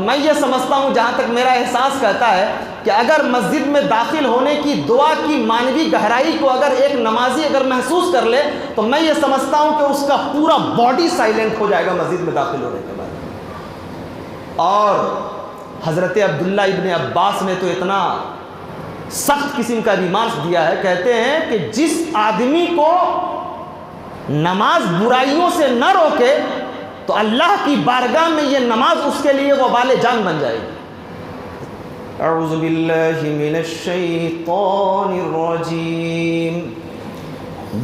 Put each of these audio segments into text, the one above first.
میں یہ سمجھتا ہوں، جہاں تک میرا احساس کہتا ہے، کہ اگر مسجد میں داخل ہونے کی دعا کی معنوی گہرائی کو اگر ایک نمازی اگر محسوس کر لے تو میں یہ سمجھتا ہوں کہ اس کا پورا باڈی سائلنٹ ہو جائے گا مسجد میں داخل ہونے کے بعد۔ اور حضرت عبداللہ ابن عباس نے تو اتنا سخت قسم کا ریمارک دیا ہے، کہتے ہیں کہ جس آدمی کو نماز برائیوں سے نہ روکے تو اللہ کی بارگاہ میں یہ نماز اس کے لیے وبال جان بن جائے گی۔ اعوذ باللہ من الشیطان الرجیم،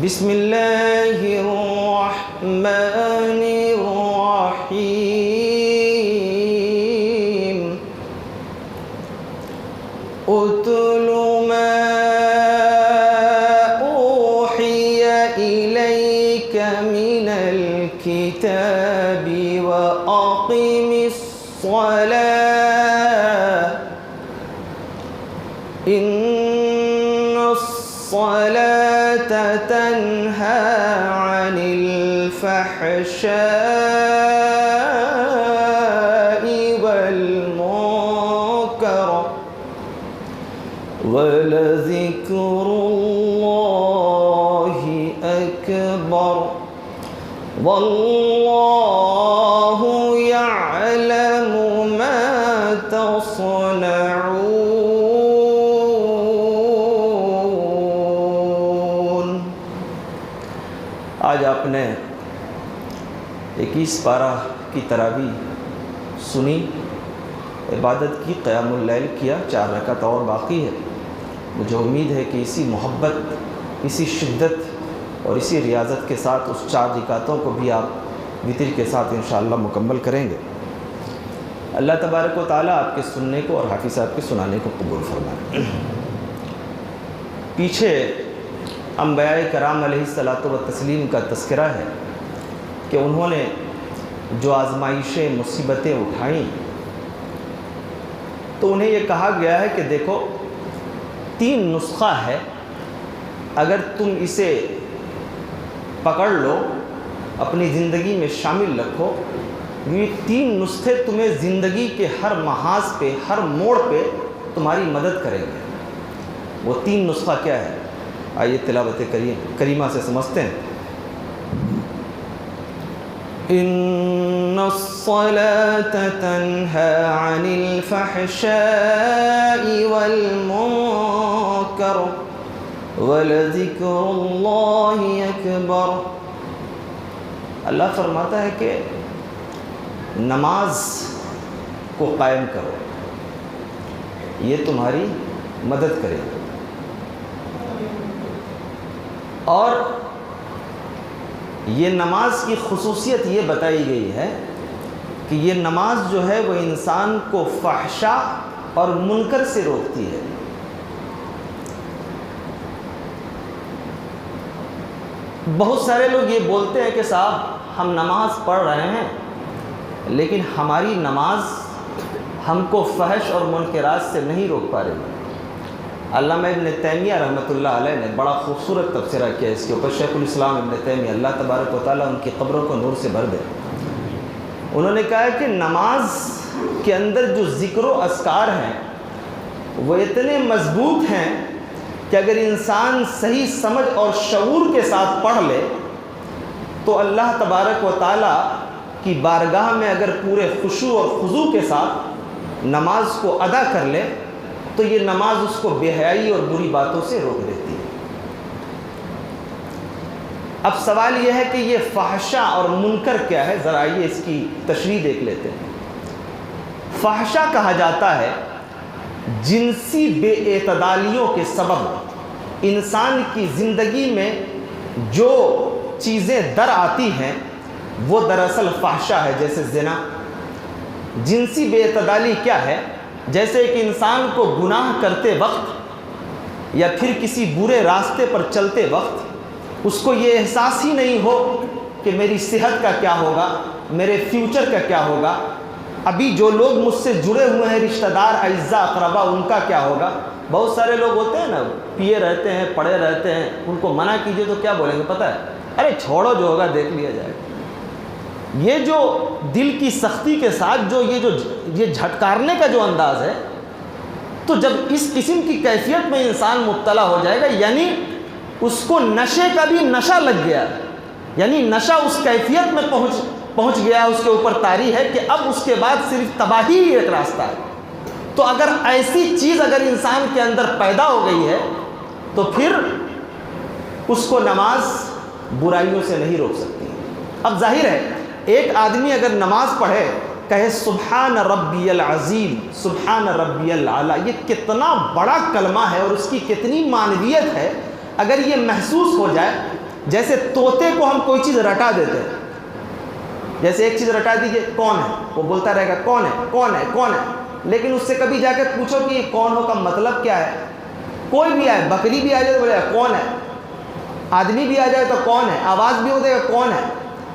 بسم اللہ الرحمن الرحیم، اتل ما اوحی الیک من الکتاب واقم الصلاة ان الصلاة تنہى عن الفحشاء والمنکر ولذکر اللہ اکبر واللہ یعلم ما تصنعون۔ آج آپ نے 21 پارہ کی تراویح سنی، عبادت کی، قیام اللیل کیا، 4 رکعت اور باقی ہے۔ مجھے امید ہے کہ اسی محبت، اسی شدت اور اسی ریاضت کے ساتھ اس 4 رکعتوں کو بھی آپ وتر کے ساتھ انشاءاللہ مکمل کریں گے۔ اللہ تبارک و تعالیٰ آپ کے سننے کو اور حافظ صاحب کے سنانے کو قبول فرمائے۔ پیچھے انبیاء کرام علیہ الصلاۃ والتسلیم کا تذکرہ ہے کہ انہوں نے جو آزمائشیں، مصیبتیں اٹھائیں تو انہیں یہ کہا گیا ہے کہ دیکھو 3 نسخہ ہے، اگر تم اسے پکڑ لو، اپنی زندگی میں شامل رکھو، یہ 3 نسخے تمہیں زندگی کے ہر محاذ پہ، ہر موڑ پہ تمہاری مدد کریں گے۔ وہ 3 نسخہ کیا ہے؟ آئیے تلاوت کریمہ سے سمجھتے ہیں۔ ان الصلاة تنہى عن الفحشاء والمنکر ولذکر اللہ اکبر۔ اللہ فرماتا ہے کہ نماز کو قائم کرو، یہ تمہاری مدد کرے گا۔ اور یہ نماز کی خصوصیت یہ بتائی گئی ہے کہ یہ نماز جو ہے وہ انسان کو فحشا اور منکر سے روکتی ہے۔ بہت سارے لوگ یہ بولتے ہیں کہ صاحب ہم نماز پڑھ رہے ہیں لیکن ہماری نماز ہم کو فحش اور منکرات سے نہیں روک پا رہی۔ علامہ ابن تیمیہ رحمۃ اللہ علیہ نے بڑا خوبصورت تبصرہ کیا اس کے اوپر۔ شیخ الاسلام ابن تیمیہ، اللہ تبارک و تعالیٰ ان کی قبروں کو نور سے بھر دے، انہوں نے کہا کہ نماز کے اندر جو ذکر و اذکار ہیں وہ اتنے مضبوط ہیں کہ اگر انسان صحیح سمجھ اور شعور کے ساتھ پڑھ لے تو اللہ تبارک و تعالیٰ کی بارگاہ میں اگر پورے خشوع اور خضوع کے ساتھ نماز کو ادا کر لے تو یہ نماز اس کو بے حیائی اور بری باتوں سے روک دیتی ہے۔ اب سوال یہ ہے کہ یہ فحشا اور منکر کیا ہے؟ ذرا آئیے اس کی تشریح دیکھ لیتے ہیں۔ فحشا کہا جاتا ہے جنسی بے اعتدالیوں کے سبب انسان کی زندگی میں جو چیزیں در آتی ہیں وہ دراصل فحشا ہے، جیسے زنا۔ جنسی بے اعتدالی کیا ہے؟ جیسے ایک انسان کو گناہ کرتے وقت یا پھر کسی برے راستے پر چلتے وقت اس کو یہ احساس ہی نہیں ہو کہ میری صحت کا کیا ہوگا، میرے فیوچر کا کیا ہوگا، ابھی جو لوگ مجھ سے جڑے ہوئے ہیں رشتہ دار، اعزاء، اقربا، ان کا کیا ہوگا۔ بہت سارے لوگ ہوتے ہیں نا، پیے رہتے ہیں، پڑے رہتے ہیں، ان کو منع کیجئے تو کیا بولیں گے پتہ ہے؟ ارے چھوڑو، جو ہوگا دیکھ لیا جائے گا۔ یہ جو دل کی سختی کے ساتھ یہ جھٹکارنے کا جو انداز ہے، تو جب اس قسم کی کیفیت میں انسان مبتلا ہو جائے گا، یعنی اس کو نشے کا بھی نشہ لگ گیا، یعنی نشہ اس کیفیت میں پہنچ گیا، اس کے اوپر طاری ہے کہ اب اس کے بعد صرف تباہی ہی ایک راستہ ہے۔ تو اگر ایسی چیز اگر انسان کے اندر پیدا ہو گئی ہے تو پھر اس کو نماز برائیوں سے نہیں روک سکتی۔ اب ظاہر ہے ایک آدمی اگر نماز پڑھے، کہے سبحان ربی العظیم، سبحان ربی الاعلیٰ، یہ کتنا بڑا کلمہ ہے اور اس کی کتنی معنویت ہے، اگر یہ محسوس ہو جائے، جیسے طوطے کو ہم کوئی چیز رٹا دیتے ہیں، جیسے ایک چیز رٹا دیجئے، کون ہے، وہ بولتا رہے گا کون ہے کون ہے کون ہے، لیکن اس سے کبھی جا کے پوچھو کہ کون ہو کا مطلب کیا ہے، کوئی بھی آئے، بکری بھی آ جائے تو بولے گا کون ہے، آدمی بھی آ جائے تو کون ہے، آواز بھی ہو دے گا کون ہے،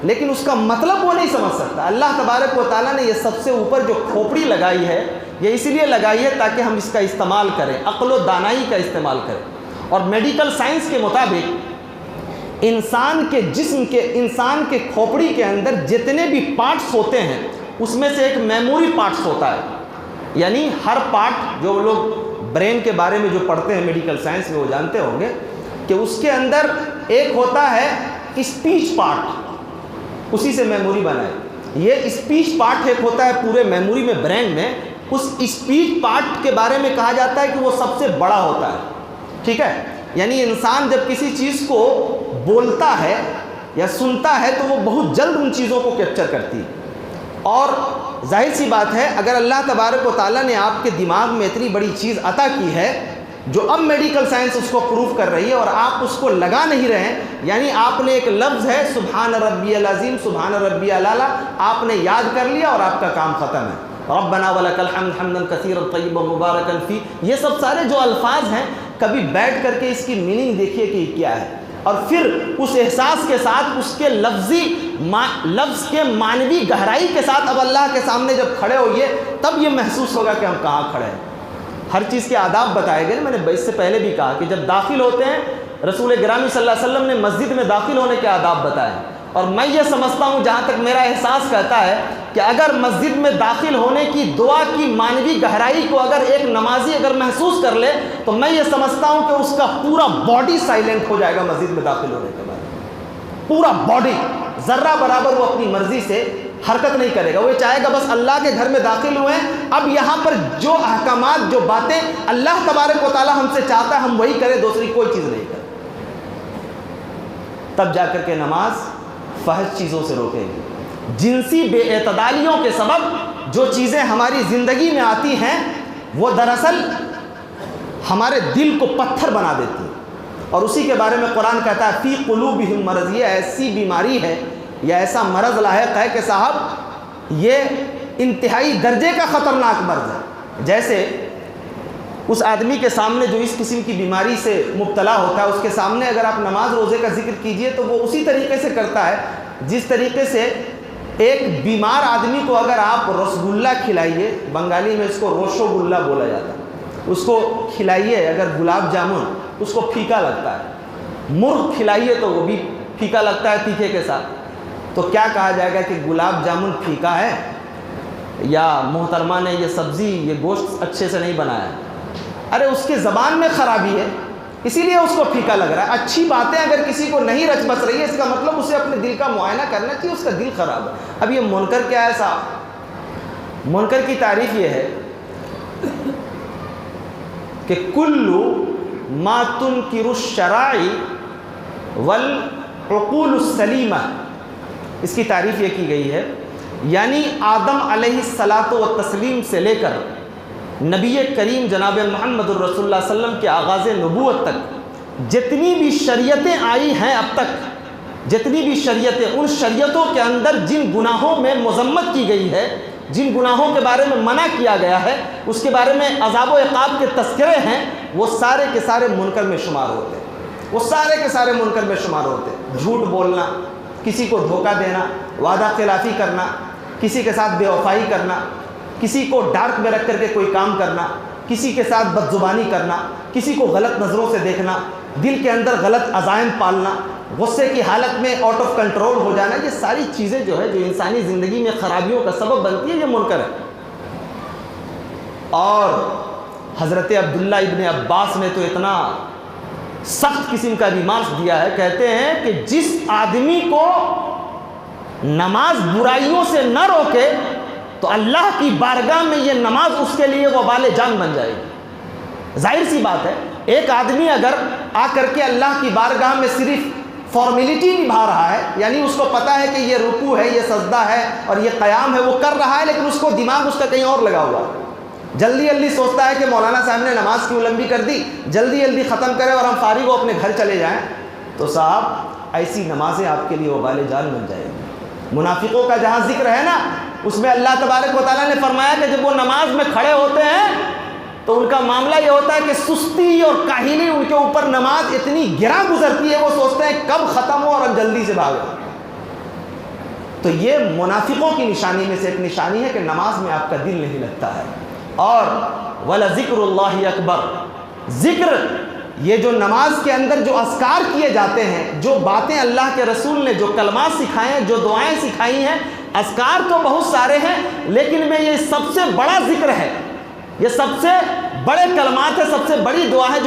لیکن اس کا مطلب وہ نہیں سمجھ سکتا۔ اللہ تبارک و تعالیٰ نے یہ سب سے اوپر جو کھوپڑی لگائی ہے، یہ اس لیے لگائی ہے تاکہ ہم اس کا استعمال کریں، عقل و دانائی کا استعمال کریں۔ اور میڈیکل سائنس کے مطابق انسان کے جسم کے، انسان کے کھوپڑی کے اندر جتنے بھی پارٹس ہوتے ہیں اس میں سے ایک میموری پارٹس ہوتا ہے، یعنی ہر پارٹ، جو لوگ برین کے بارے میں جو پڑھتے ہیں میڈیکل سائنس میں وہ جانتے ہوں گے کہ اس کے اندر ایک ہوتا ہے اسپیچ پارٹ، اسی سے میموری بنا ہے۔ یہ اسپیچ پارٹ ایک ہوتا ہے پورے میموری میں، برین میں، اس اسپیچ پارٹ کے بارے میں کہا جاتا ہے کہ وہ سب سے بڑا ہوتا ہے، ٹھیک ہے؟ یعنی انسان جب کسی چیز کو بولتا ہے یا سنتا ہے تو وہ بہت جلد ان چیزوں کو کیپچر کرتی ہے، اور ظاہر سی بات ہے اگر اللہ تبارک و تعالیٰ نے آپ کے دماغ میں اتنی بڑی چیز عطا کی ہے جو اب میڈیکل سائنس اس کو پروف کر رہی ہے اور آپ اس کو لگا نہیں رہے ہیں، یعنی آپ نے ایک لفظ ہے سبحان ربی العظیم، سبحان ربی الاعلیٰ، آپ نے یاد کر لیا اور آپ کا کام ختم ہے۔ ربنا ولک الحمد حمدا کثیرا طیبا مبارکا فی، یہ سب سارے جو الفاظ ہیں کبھی بیٹھ کر کے اس کی میننگ دیکھیے کہ کیا ہے، اور پھر اس احساس کے ساتھ، اس کے لفظ کے معنوی گہرائی کے ساتھ اب اللہ کے سامنے جب کھڑے ہوئیے تب یہ محسوس ہوگا کہ ہم کہاں کھڑے ہیں۔ ہر چیز کے آداب بتائے گئے، میں نے اس سے پہلے بھی کہا کہ جب داخل ہوتے ہیں رسول گرامی صلی اللہ علیہ وسلم نے مسجد میں داخل ہونے کے آداب بتائے، اور میں یہ سمجھتا ہوں جہاں تک میرا احساس کہتا ہے کہ اگر مسجد میں داخل ہونے کی دعا کی معنوی گہرائی کو اگر ایک نمازی اگر محسوس کر لے تو میں یہ سمجھتا ہوں کہ اس کا پورا باڈی سائلنٹ ہو جائے گا مسجد میں داخل ہونے کے بعد، پورا باڈی ذرہ برابر وہ اپنی مرضی سے حرکت نہیں کرے گا، وہ چاہے گا بس اللہ کے گھر میں داخل ہوئے ہیں، اب یہاں پر جو احکامات، جو باتیں اللہ تبارک و تعالیٰ ہم سے چاہتا ہے ہم وہی کریں، دوسری کوئی چیز نہیں کریں، تب جا کر کے نماز فحش چیزوں سے روکے گی۔ جنسی بے اعتدالیوں کے سبب جو چیزیں ہماری زندگی میں آتی ہیں وہ دراصل ہمارے دل کو پتھر بنا دیتی ہیں، اور اسی کے بارے میں قرآن کہتا ہے فی قلوبہم مرض، یہ ایسی بیماری ہے یا ایسا مرض لاحق ہے کہ صاحب یہ انتہائی درجے کا خطرناک مرض ہے۔ جیسے اس آدمی کے سامنے جو اس قسم کی بیماری سے مبتلا ہوتا ہے، اس کے سامنے اگر آپ نماز روزے کا ذکر کیجئے تو وہ اسی طریقے سے کرتا ہے جس طریقے سے ایک بیمار آدمی کو اگر آپ رسگلہ کھلائیے، بنگالی میں اس کو روشو گلہ بولا جاتا ہے، اس کو کھلائیے اگر گلاب جامن، اس کو پھیکا لگتا ہے، مرغ کھلائیے تو وہ بھی پھیکا لگتا ہے تیکھے کے ساتھ، تو کیا کہا جائے گا کہ گلاب جامن پھیکا ہے یا محترمہ نے یہ سبزی، یہ گوشت اچھے سے نہیں بنایا ہے؟ ارے اس کے زبان میں خرابی ہے اسی لیے اس کو پھیکا لگ رہا ہے۔ اچھی باتیں اگر کسی کو نہیں رچ بس رہی ہے اس کا مطلب اسے اپنے دل کا معائنہ کرنا چاہیے، اس کا دل خراب ہے۔ اب یہ منکر کیا ہے صاحب؟ منکر کی تعریف یہ ہے کہ کلو ما تنکر الشرائع والعقول السلیمہ، اس کی تعریف یہ کی گئی ہے یعنی آدم علیہ الصلاۃ والتسلیم سے لے کر نبی کریم جناب محمد الرسول اللہ صلی اللہ علیہ وسلم کے آغاز نبوت تک جتنی بھی شریعتیں آئی ہیں اب تک، جتنی بھی شریعتیں، ان شریعتوں کے اندر جن گناہوں میں مذمت کی گئی ہے، جن گناہوں کے بارے میں منع کیا گیا ہے، اس کے بارے میں عذاب و عقاب کے تذکرے ہیں، وہ سارے کے سارے منکر میں شمار ہوتے ہیں، وہ سارے کے سارے منکر میں شمار ہوتے ہیں۔ جھوٹ بولنا، کسی کو دھوکہ دینا، وعدہ خلافی کرنا، کسی کے ساتھ بے وفائی کرنا، کسی کو ڈارک میں رکھ کر کے کوئی کام کرنا، کسی کے ساتھ بد زبانی کرنا، کسی کو غلط نظروں سے دیکھنا، دل کے اندر غلط عزائم پالنا، غصے کی حالت میں آؤٹ آف کنٹرول ہو جانا، یہ ساری چیزیں جو ہے جو انسانی زندگی میں خرابیوں کا سبب بنتی ہے، یہ منکر ہے۔ اور حضرت عبداللہ ابن عباس نے تو اتنا سخت قسم کا ریمارک دیا ہے، کہتے ہیں کہ جس آدمی کو نماز برائیوں سے نہ روکے تو اللہ کی بارگاہ میں یہ نماز اس کے لیے وبال جان بن جائے گی۔ ظاہر سی بات ہے، ایک آدمی اگر آ کر کے اللہ کی بارگاہ میں صرف فارمیلٹی نبھا رہا ہے، یعنی اس کو پتا ہے کہ یہ رکوع ہے، یہ سجدہ ہے اور یہ قیام ہے، وہ کر رہا ہے، لیکن اس کو دماغ اس کا کہیں اور لگا ہوا ہے، جلدی جلدی سوچتا ہے کہ مولانا صاحب نے نماز کیوں لمبی کر دی، جلدی جلدی ختم کرے اور ہم فارغ ہو اپنے گھر چلے جائیں، تو صاحب ایسی نمازیں آپ کے لیے وبال جان بن جائیں گی۔ منافقوں کا جہاں ذکر ہے نا، اس میں اللہ تبارک و تعالیٰ نے فرمایا کہ جب وہ نماز میں کھڑے ہوتے ہیں تو ان کا معاملہ یہ ہوتا ہے کہ سستی اور کاہلی ان کے اوپر نماز اتنی گراں گزرتی ہے، وہ سوچتے ہیں کب ختم ہو اور ہم جلدی سے بھاگیں۔ تو یہ منافقوں کی نشانی میں سے ایک نشانی ہے کہ نماز میں آپ کا دل نہیں لگتا ہے۔ اور وَلَذِكْرُ اللَّهِ اکبر، ذکر یہ جو نماز کے اندر جو اذکار کیے جاتے ہیں، جو باتیں اللہ کے رسول نے جو کلمات سکھائے ہیں، جو دعائیں سکھائی ہیں، اذکار تو بہت سارے ہیں، لیکن میں یہ سب سے بڑا ذکر ہے، یہ سب سے بڑے کلمات ہے، سب سے بڑی دعا ہے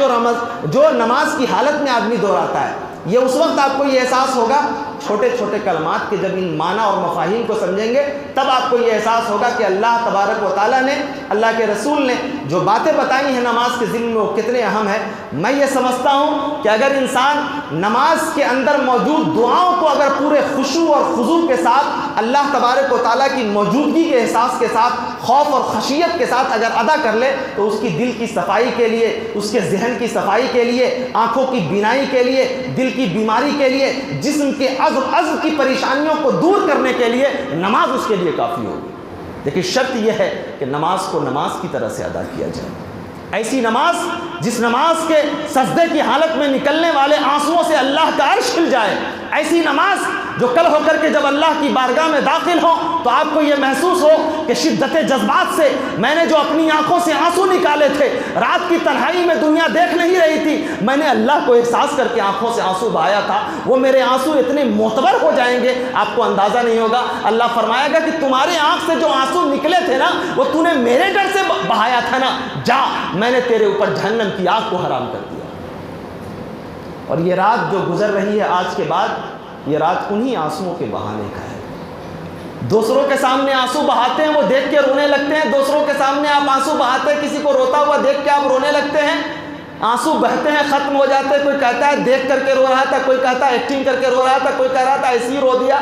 جو نماز کی حالت میں آدمی دہراتا ہے۔ یہ اس وقت آپ کو یہ احساس ہوگا چھوٹے چھوٹے کلمات کے، جب ان معنی اور مفاہیم کو سمجھیں گے تب آپ کو یہ احساس ہوگا کہ اللہ تبارک و تعالیٰ نے، اللہ کے رسول نے جو باتیں بتائی ہیں نماز کے ذمہ میں وہ کتنے اہم ہیں۔ میں یہ سمجھتا ہوں کہ اگر انسان نماز کے اندر موجود دعاؤں کو اگر پورے خشوع اور خضوع کے ساتھ اللہ تبارک و تعالیٰ کی موجودگی کے احساس کے ساتھ، خوف اور خشیت کے ساتھ اگر ادا کر لے تو اس کی دل کی صفائی کے لیے، اس کے ذہن کی صفائی کے لیے، آنکھوں کی بینائی کے لیے، دل کی بیماری کے لیے، جسم کے عزم کی پریشانیوں کو دور کرنے کے لیے نماز اس کے لیے کافی ہوگی۔ لیکن شرط یہ ہے کہ نماز کو نماز کی طرح سے ادا کیا جائے، ایسی نماز جس نماز کے سجدے کی حالت میں نکلنے والے آنسوؤں سے اللہ کا عرش کھل جائے، ایسی نماز جو کل ہو کر کے جب اللہ کی بارگاہ میں داخل ہو تو آپ کو یہ محسوس ہو کہ شدت جذبات سے میں نے جو اپنی آنکھوں سے آنسو نکالے تھے، رات کی تنہائی میں دنیا دیکھ نہیں رہی تھی، میں نے اللہ کو احساس کر کے آنکھوں سے آنسو بہایا تھا، وہ میرے آنسو اتنے معتبر ہو جائیں گے آپ کو اندازہ نہیں ہوگا۔ اللہ فرمائے گا کہ تمہارے آنکھ سے جو آنسو نکلے تھے نا، وہ تو نے میرے ڈر سے بہایا تھا نا، جا میں نے تیرے اوپر جہنم کی آگ کو حرام کر دیا۔ اور یہ رات جو گزر رہی ہے آج کے بعد، یہ رات انہی آنسوؤں کے بہانے کا ہے۔ دوسروں کے سامنے آنسو بہاتے ہیں، وہ دیکھ کے رونے لگتے ہیں، دوسروں کے سامنے آپ آنسو بہاتے ہیں، کسی کو روتا ہوا دیکھ کے آپ رونے لگتے ہیں، آنسو بہتے ہیں، ختم ہو جاتے ہیں، کوئی کہتا ہے دیکھ کر کے رو رہا تھا، کوئی کہتا ہے ایکٹنگ کر کے رو رہا تھا، کوئی کہہ رہا تھا ایسے ہی رو دیا۔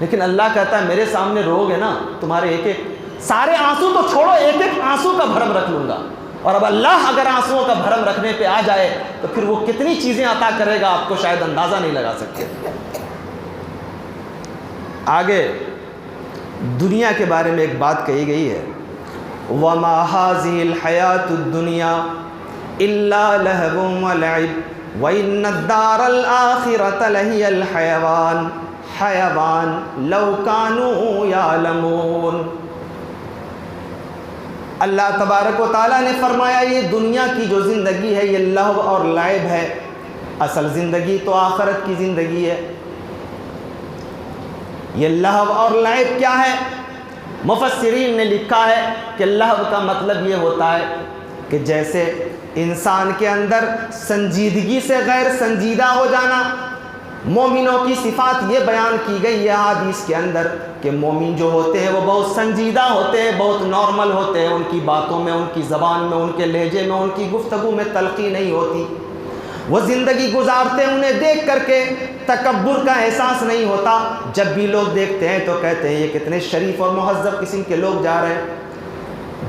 لیکن اللہ کہتا ہے میرے سامنے رو گے نا، تمہارے ایک ایک سارے آنسو تو چھوڑو، ایک ایک آنسو کا بھرم رکھ لوں گا۔ اور اب اللہ اگر آنسوؤں کا بھرم رکھنے پہ آ جائے تو پھر وہ کتنی چیزیں عطا کرے گا آپ کو شاید اندازہ نہیں لگا سکتے۔ آگے دنیا کے بارے میں ایک بات کہی گئی ہے، وَمَا هَذِهِ الْحَيَاةُ الدُّنْيَا إِلَّا لَهْوٌ وَلَعِبٌ وَإِنَّ الدَّارَ الْآخِرَةَ لَهِيَ الْحَيَوَانُ حَيَوَانُ لَوْ كَانُوا يَعْلَمُونَ۔ اللہ تبارک و تعالیٰ نے فرمایا یہ دنیا کی جو زندگی ہے یہ لہو اور لعب ہے، اصل زندگی تو آخرت کی زندگی ہے۔ یہ لہو اور لعب کیا ہے؟ مفسرین نے لکھا ہے کہ لہو کا مطلب یہ ہوتا ہے کہ جیسے انسان کے اندر سنجیدگی سے غیر سنجیدہ ہو جانا، مومنوں کی صفات یہ بیان کی گئی ہے حدیث کے اندر کہ مومن جو ہوتے ہیں وہ بہت سنجیدہ ہوتے ہیں، بہت نارمل ہوتے ہیں، ان کی باتوں میں، ان کی زبان میں، ان کے لہجے میں، ان کی گفتگو میں تلخی نہیں ہوتی، وہ زندگی گزارتے ہیں، انہیں دیکھ کر کے تکبر کا احساس نہیں ہوتا، جب بھی لوگ دیکھتے ہیں تو کہتے ہیں یہ کتنے شریف اور مہذب قسم کے لوگ جا رہے ہیں،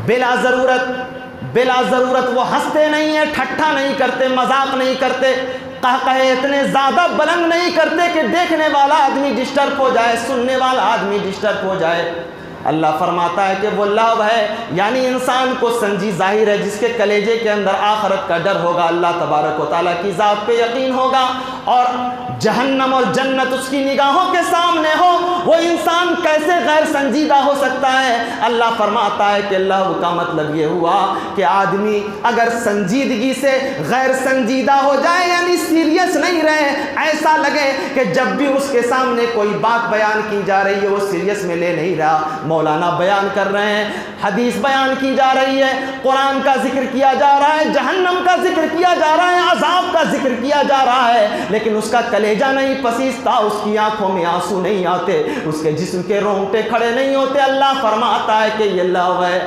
بلا ضرورت وہ ہنستے نہیں ہیں، ٹھٹھا نہیں کرتے، مذاق نہیں کرتے، قہقہے اتنے زیادہ بلند نہیں کرتے کہ دیکھنے والا آدمی ڈسٹرب ہو جائے، سننے والا آدمی ڈسٹرب ہو جائے۔ اللہ فرماتا ہے کہ وہ لہو ہے، یعنی انسان کو سنجی ظاہر ہے، جس کے کلیجے کے اندر آخرت کا ڈر ہوگا، اللہ تبارک و تعالیٰ کی ذات پہ یقین ہوگا، اور جہنم اور جنت اس کی نگاہوں کے سامنے ہو، وہ انسان کیسے غیر سنجیدہ ہو سکتا ہے؟ اللہ فرماتا ہے کہ لہو کا مطلب یہ ہوا کہ آدمی اگر سنجیدگی سے غیر سنجیدہ ہو جائے، یعنی سیریس نہیں رہے، ایسا لگے کہ جب بھی اس کے سامنے کوئی بات بیان کی جا رہی ہے وہ سیریس میں لے نہیں رہا، مولانا بیان کر رہے ہیں، حدیث بیان کی جا رہی ہے، قرآن کا ذکر کیا جا رہا ہے، جہنم کا ذکر کیا جا رہا ہے، عذاب کا ذکر کیا جا رہا ہے، لیکن اس کا کلیجہ نہیں پسیجتا، اس کی آنکھوں میں آنسو نہیں آتے، اس کے جسم کے رونگٹے کھڑے نہیں ہوتے۔ اللہ فرماتا ہے کہ یہ لہو ہے۔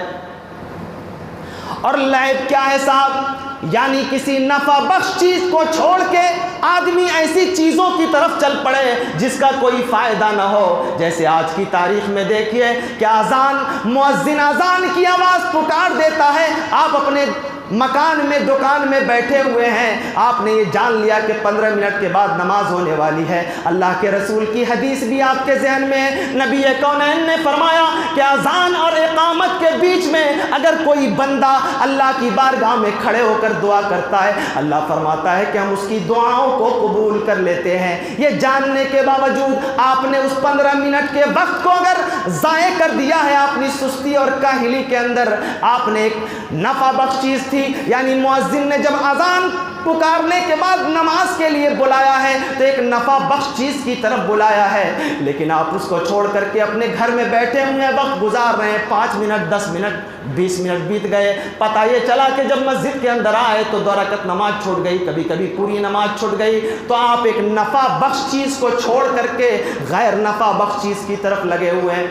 اور لعب کیا ہے صاحب؟ یعنی کسی نفع بخش چیز کو چھوڑ کے آدمی ایسی چیزوں کی طرف چل پڑے جس کا کوئی فائدہ نہ ہو۔ جیسے آج کی تاریخ میں دیکھیے کہ اذان، مؤذن اذان کی آواز پکار دیتا ہے، آپ اپنے مکان میں دکان میں بیٹھے ہوئے ہیں، آپ نے یہ جان لیا کہ 15 منٹ کے بعد نماز ہونے والی ہے۔ اللہ کے رسول کی حدیث بھی آپ کے ذہن میں ہے، نبی کونین نے فرمایا کہ اذان اور اقامت کے بیچ میں اگر کوئی بندہ اللہ کی بارگاہ میں کھڑے ہو کر دعا کرتا ہے، اللہ فرماتا ہے کہ ہم اس کی دعاؤں کو قبول کر لیتے ہیں۔ یہ جاننے کے باوجود آپ نے اس 15 منٹ کے وقت کو اگر ضائع کر دیا ہے اپنی سستی اور کاہلی کے اندر، آپ نے ایک نفع بخش چیز تھی، یعنی مؤذن نے جب اذان پکارنے کے بعد نماز کے لیے بلایا ہے تو ایک نفع بخش چیز کی طرف بلایا ہے، لیکن آپ اس کو چھوڑ کر کے اپنے گھر میں بیٹھے ہوئے وقت گزار رہے ہیں۔ 5 منٹ 10 منٹ 20 منٹ بیت گئے، پتہ یہ چلا کہ جب مسجد کے اندر آئے تو 2 رکعت نماز چھوٹ گئی، کبھی کبھی پوری نماز چھوٹ گئی، تو آپ ایک نفع بخش چیز کو چھوڑ کر کے غیر نفع بخش چیز کی طرف لگے ہوئے ہیں۔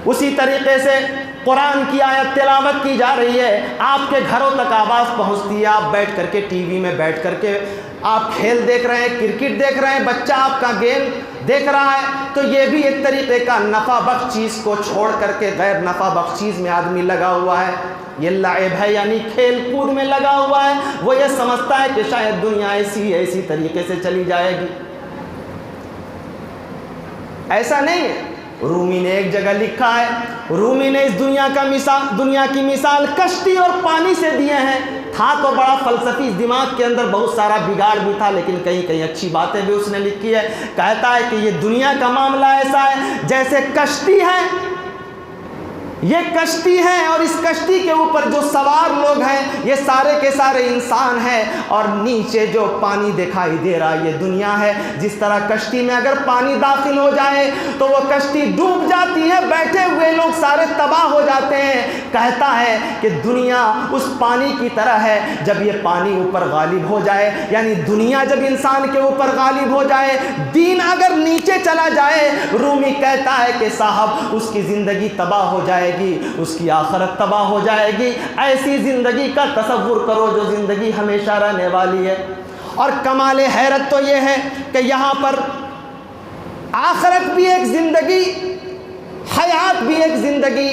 اسی طریقے سے قرآن کی آیت تلاوت کی جا رہی ہے، آپ کے گھروں تک آواز پہنچتی ہے، آپ بیٹھ کر کے ٹی وی میں بیٹھ کر کے آپ کھیل دیکھ رہے ہیں، کرکٹ دیکھ رہے ہیں، بچہ آپ کا گیم دیکھ رہا ہے، تو یہ بھی ایک طریقے کا نفع بخش چیز کو چھوڑ کر کے غیر نفع بخش چیز میں آدمی لگا ہوا ہے۔ یہ لعب ہے، یعنی کھیل کود میں لگا ہوا ہے، وہ یہ سمجھتا ہے کہ شاید دنیا ایسی طریقے سے چلی جائے گی۔ ایسا نہیں ہے۔ رومی نے ایک جگہ لکھا ہے، رومی نے اس دنیا کی مثال کشتی اور پانی سے دیے ہیں۔ تھا تو بڑا فلسفی، دماغ کے اندر بہت سارا بگاڑ بھی تھا، لیکن کہیں اچھی باتیں بھی اس نے لکھی ہے۔ کہتا ہے کہ یہ دنیا کا معاملہ ایسا ہے جیسے کشتی ہے، یہ کشتی ہے اور اس کشتی کے اوپر جو سوار لوگ ہیں یہ سارے کے سارے انسان ہیں، اور نیچے جو پانی دکھائی دے رہا ہے یہ دنیا ہے۔ جس طرح کشتی میں اگر پانی داخل ہو جائے تو وہ کشتی ڈوب جاتی ہے، بیٹھے ہوئے لوگ سارے تباہ ہو جاتے ہیں۔ کہتا ہے کہ دنیا اس پانی کی طرح ہے، جب یہ پانی اوپر غالب ہو جائے، یعنی دنیا جب انسان کے اوپر غالب ہو جائے، دین اگر نیچے چلا جائے، رومی کہتا ہے کہ صاحب اس کی زندگی تباہ ہو جائے گی، اس کی آخرت تباہ ہو جائے گی۔ ایسی زندگی کا تصور کرو جو زندگی ہمیشہ رہنے والی ہے۔ اور کمال حیرت تو یہ ہے کہ یہاں پر آخرت بھی ایک زندگی، حیات بھی ایک زندگی۔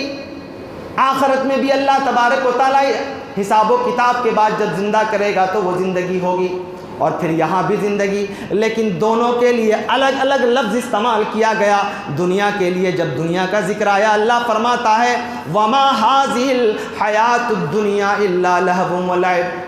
آخرت میں بھی اللہ تبارک و تعالی حساب و کتاب کے بعد جب زندہ کرے گا تو وہ زندگی ہوگی، اور پھر یہاں بھی زندگی، لیکن دونوں کے لیے الگ الگ لفظ استعمال کیا گیا۔ دنیا کے لیے جب دنیا کا ذکر آیا، اللہ فرماتا ہے وَمَا هَٰذِهِ الْحَيَاةُ الدُّنْيَا إِلَّا لَهْوٌ وَلَعِبٌ۔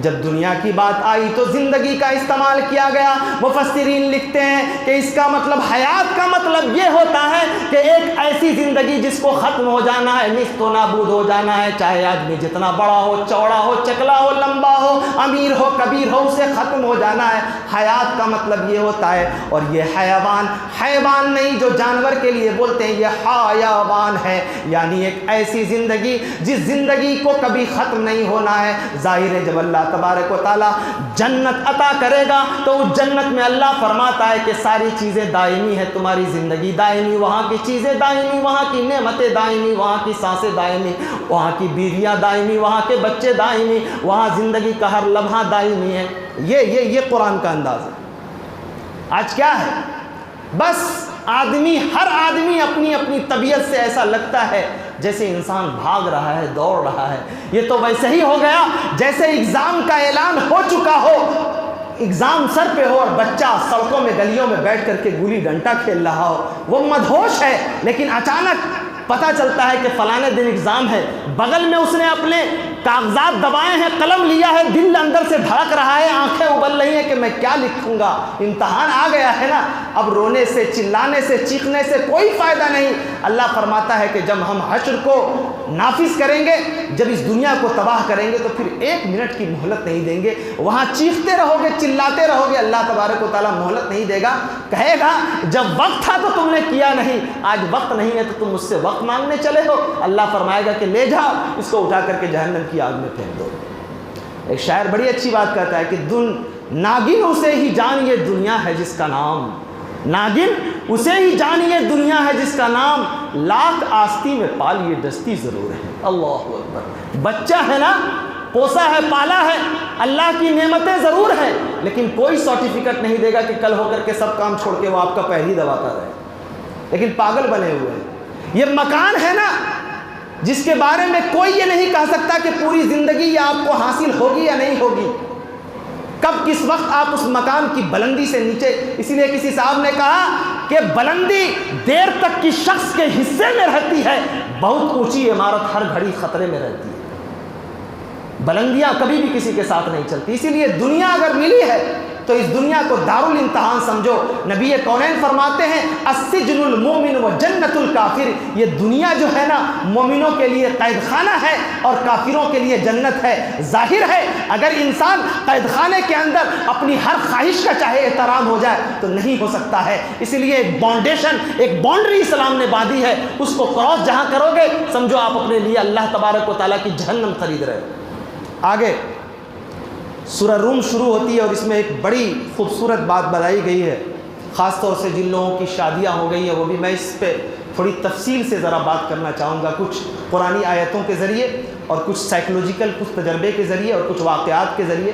جب دنیا کی بات آئی تو زندگی کا استعمال کیا گیا۔ مفسرین لکھتے ہیں کہ اس کا مطلب، حیات کا مطلب یہ ہوتا ہے کہ ایک ایسی زندگی جس کو ختم ہو جانا ہے، نیست و نابود ہو جانا ہے، چاہے آدمی جتنا بڑا ہو، چوڑا ہو، چکلا ہو، لمبا ہو، امیر ہو، کبیر ہو، اسے ختم ہو جانا ہے۔ حیات کا مطلب یہ ہوتا ہے۔ اور یہ حیوان نہیں جو جانور کے لیے بولتے ہیں، یہ حیوان ہے، یعنی ایک ایسی زندگی جس زندگی کو کبھی ختم نہیں ہونا ہے۔ ظاہر ہے جب اللہ تبارک و تعالی جنت عطا کرے گا تو اس جنت میں اللہ فرماتا ہے کہ ساری چیزیں دائمی ہیں، تمہاری زندگی دائمی، وہاں کی چیزیں دائمی، وہاں کی نعمتیں دائمی، وہاں کی سانسیں دائمی، وہاں کی بیویاں دائمی، وہاں کے بچے دائمی، وہاں زندگی کا ہر لمحہ دائمی ہے۔ یہ قرآن کا انداز ہے۔ آج کیا ہے، بس ہر آدمی اپنی اپنی طبیعت سے ایسا لگتا ہے جیسے انسان بھاگ رہا ہے، دوڑ رہا ہے۔ یہ تو ویسے ہی ہو گیا جیسے ایگزام کا اعلان ہو چکا ہو، ایگزام سر پہ ہو اور بچہ سڑکوں میں گلیوں میں بیٹھ کر کے گلی ڈنڈا کھیل رہا ہو، وہ مدہوش ہے، لیکن اچانک پتہ چلتا ہے کہ فلانے دن ایگزام ہے، بغل میں اس نے اپنے کاغذات دبائے ہیں، قلم لیا ہے، دل اندر سے دھڑک رہا ہے، آنکھیں ابل رہی ہیں کہ میں کیا لکھوں گا، امتحان آ گیا ہے نا، اب رونے سے چلانے سے چیخنے سے کوئی فائدہ نہیں۔ اللہ فرماتا ہے کہ جب ہم حشر کو نافذ کریں گے، جب اس دنیا کو تباہ کریں گے تو پھر 1 منٹ کی مہلت نہیں دیں گے، وہاں چیختے رہو گے، چلاتے رہو گے، اللہ تبارک و تعالیٰ مہلت نہیں دے گا، کہے گا جب وقت تھا تو تم نے کیا نہیں، آج وقت نہیں ہے تو تم مجھ سے وقت مانگنے چلے ہو۔ اللہ فرمائے گا کہ لے جاؤ، اس کو اٹھا کر کے جہنم کی آگ میں پھینک دو۔ ایک شاعر بڑی اچھی بات کہتا ہے کہ ناگن اسے ہی جان یہ دنیا ہے جس کا نام، ناگن اسے ہی جان یہ دنیا ہے جس کا نام، لاکھ آستی میں پال یہ دستی ضرور ہے۔ اللہ اکبر، بچہ ہے نا، پوسا ہے، پالا ہے، اللہ کی نعمتیں ضرور ہیں، لیکن کوئی سرٹیفکیٹ نہیں دے گا کہ کل ہو کر کے سب کام چھوڑ کے وہ آپ کا پہلی دوا کر رہے ہیں، لیکن پاگل بنے ہوئے ہیں۔ یہ مکان ہے نا جس کے بارے میں کوئی یہ نہیں کہہ سکتا کہ پوری زندگی یہ آپ کو حاصل ہوگی یا نہیں ہوگی، کب کس وقت آپ اس مکان کی بلندی سے نیچے، اسی لیے کسی صاحب نے کہا کہ بلندی دیر تک کی شخص کے حصے میں رہتی ہے، بہت اونچی عمارت ہر گھڑی خطرے میں رہتی ہے۔ بلندیاں کبھی بھی کسی کے ساتھ نہیں چلتی، اسی لیے دنیا اگر ملی ہے تو اس دنیا کو دارالامتحان سمجھو۔ نبی کونین فرماتے ہیں السجن المومن و جنت الکافر، یہ دنیا جو ہے نا مومنوں کے لیے قید خانہ ہے اور کافروں کے لیے جنت ہے۔ ظاہر ہے اگر انسان قید خانے کے اندر اپنی ہر خواہش کا چاہے احترام ہو جائے تو نہیں ہو سکتا ہے، اسی لیے ایک باؤنڈیشن، ایک باؤنڈری اسلام نے باندھی ہے، اس کو کراس جہاں کرو گے سمجھو آپ اپنے لیے اللہ تبارک و تعالیٰ کی جہنم خرید رہے ہو۔ آگے سورہ روم شروع ہوتی ہے اور اس میں ایک بڑی خوبصورت بات بتائی گئی ہے، خاص طور سے جن لوگوں کی شادیاں ہو گئی ہیں وہ بھی، میں اس پہ تھوڑی تفصیل سے ذرا بات کرنا چاہوں گا، کچھ قرآنی آیتوں کے ذریعے اور کچھ سائیکلوجیکل کچھ تجربے کے ذریعے اور کچھ واقعات کے ذریعے۔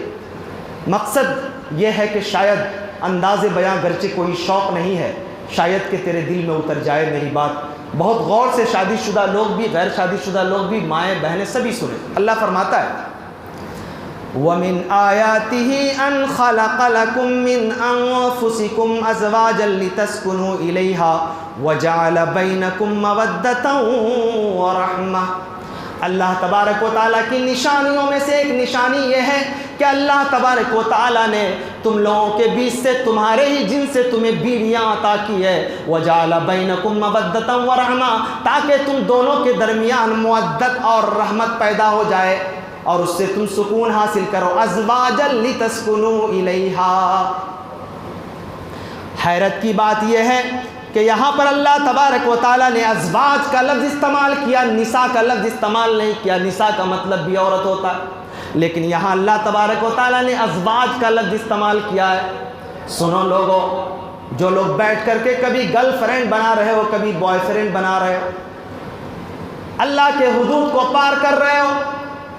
مقصد یہ ہے کہ شاید انداز بیاں گرچہ کوئی شوق نہیں ہے، شاید کہ تیرے دل میں اتر جائے میری بات، بہت غور سے شادی شدہ لوگ بھی، غیر شادی شدہ لوگ بھی، مائیں بہنیں سبھی سنیں۔ اللہ فرماتا ہے وَمِنْ آيَاتِهِ أَنْ خَلَقَ لَكُم مِّنْ أَنفُسِكُمْ أَزْوَاجًا لِتَسْكُنُوا إِلَيْهَا وَجَعَلَ بَيْنَكُم مَّوَدَّةً وَرَحْمَةً۔ اللہ تبارک و تعالیٰ کی نشانیوں میں سے ایک نشانی یہ ہے کہ اللہ تبارک و تعالیٰ نے تم لوگوں کے بیچ سے، تمہارے ہی جن سے تمہیں بیویاں عطا کی ہے، وَجَعَلَ بَيْنَكُم مَّوَدَّةً وَرَحْمَةً، تاکہ تم دونوں کے درمیان مودت اور رحمت پیدا ہو جائے اور اس سے تم سکون حاصل کرو۔ ازواجا لتسکنوا الیہا۔ حیرت کی بات یہ ہے کہ یہاں پر اللہ تبارک و تعالیٰ نے ازواج کا لفظ استعمال کیا، نساء کا لفظ استعمال نہیں کیا۔ نساء کا مطلب بھی عورت ہوتا ہے، لیکن یہاں اللہ تبارک و تعالیٰ نے ازواج کا لفظ استعمال کیا ہے۔ سنو لوگو، جو لوگ بیٹھ کر کے کبھی گرل فرینڈ بنا رہے ہو، کبھی بوائے فرینڈ بنا رہے ہو، اللہ کے حدود کو پار کر رہے ہو،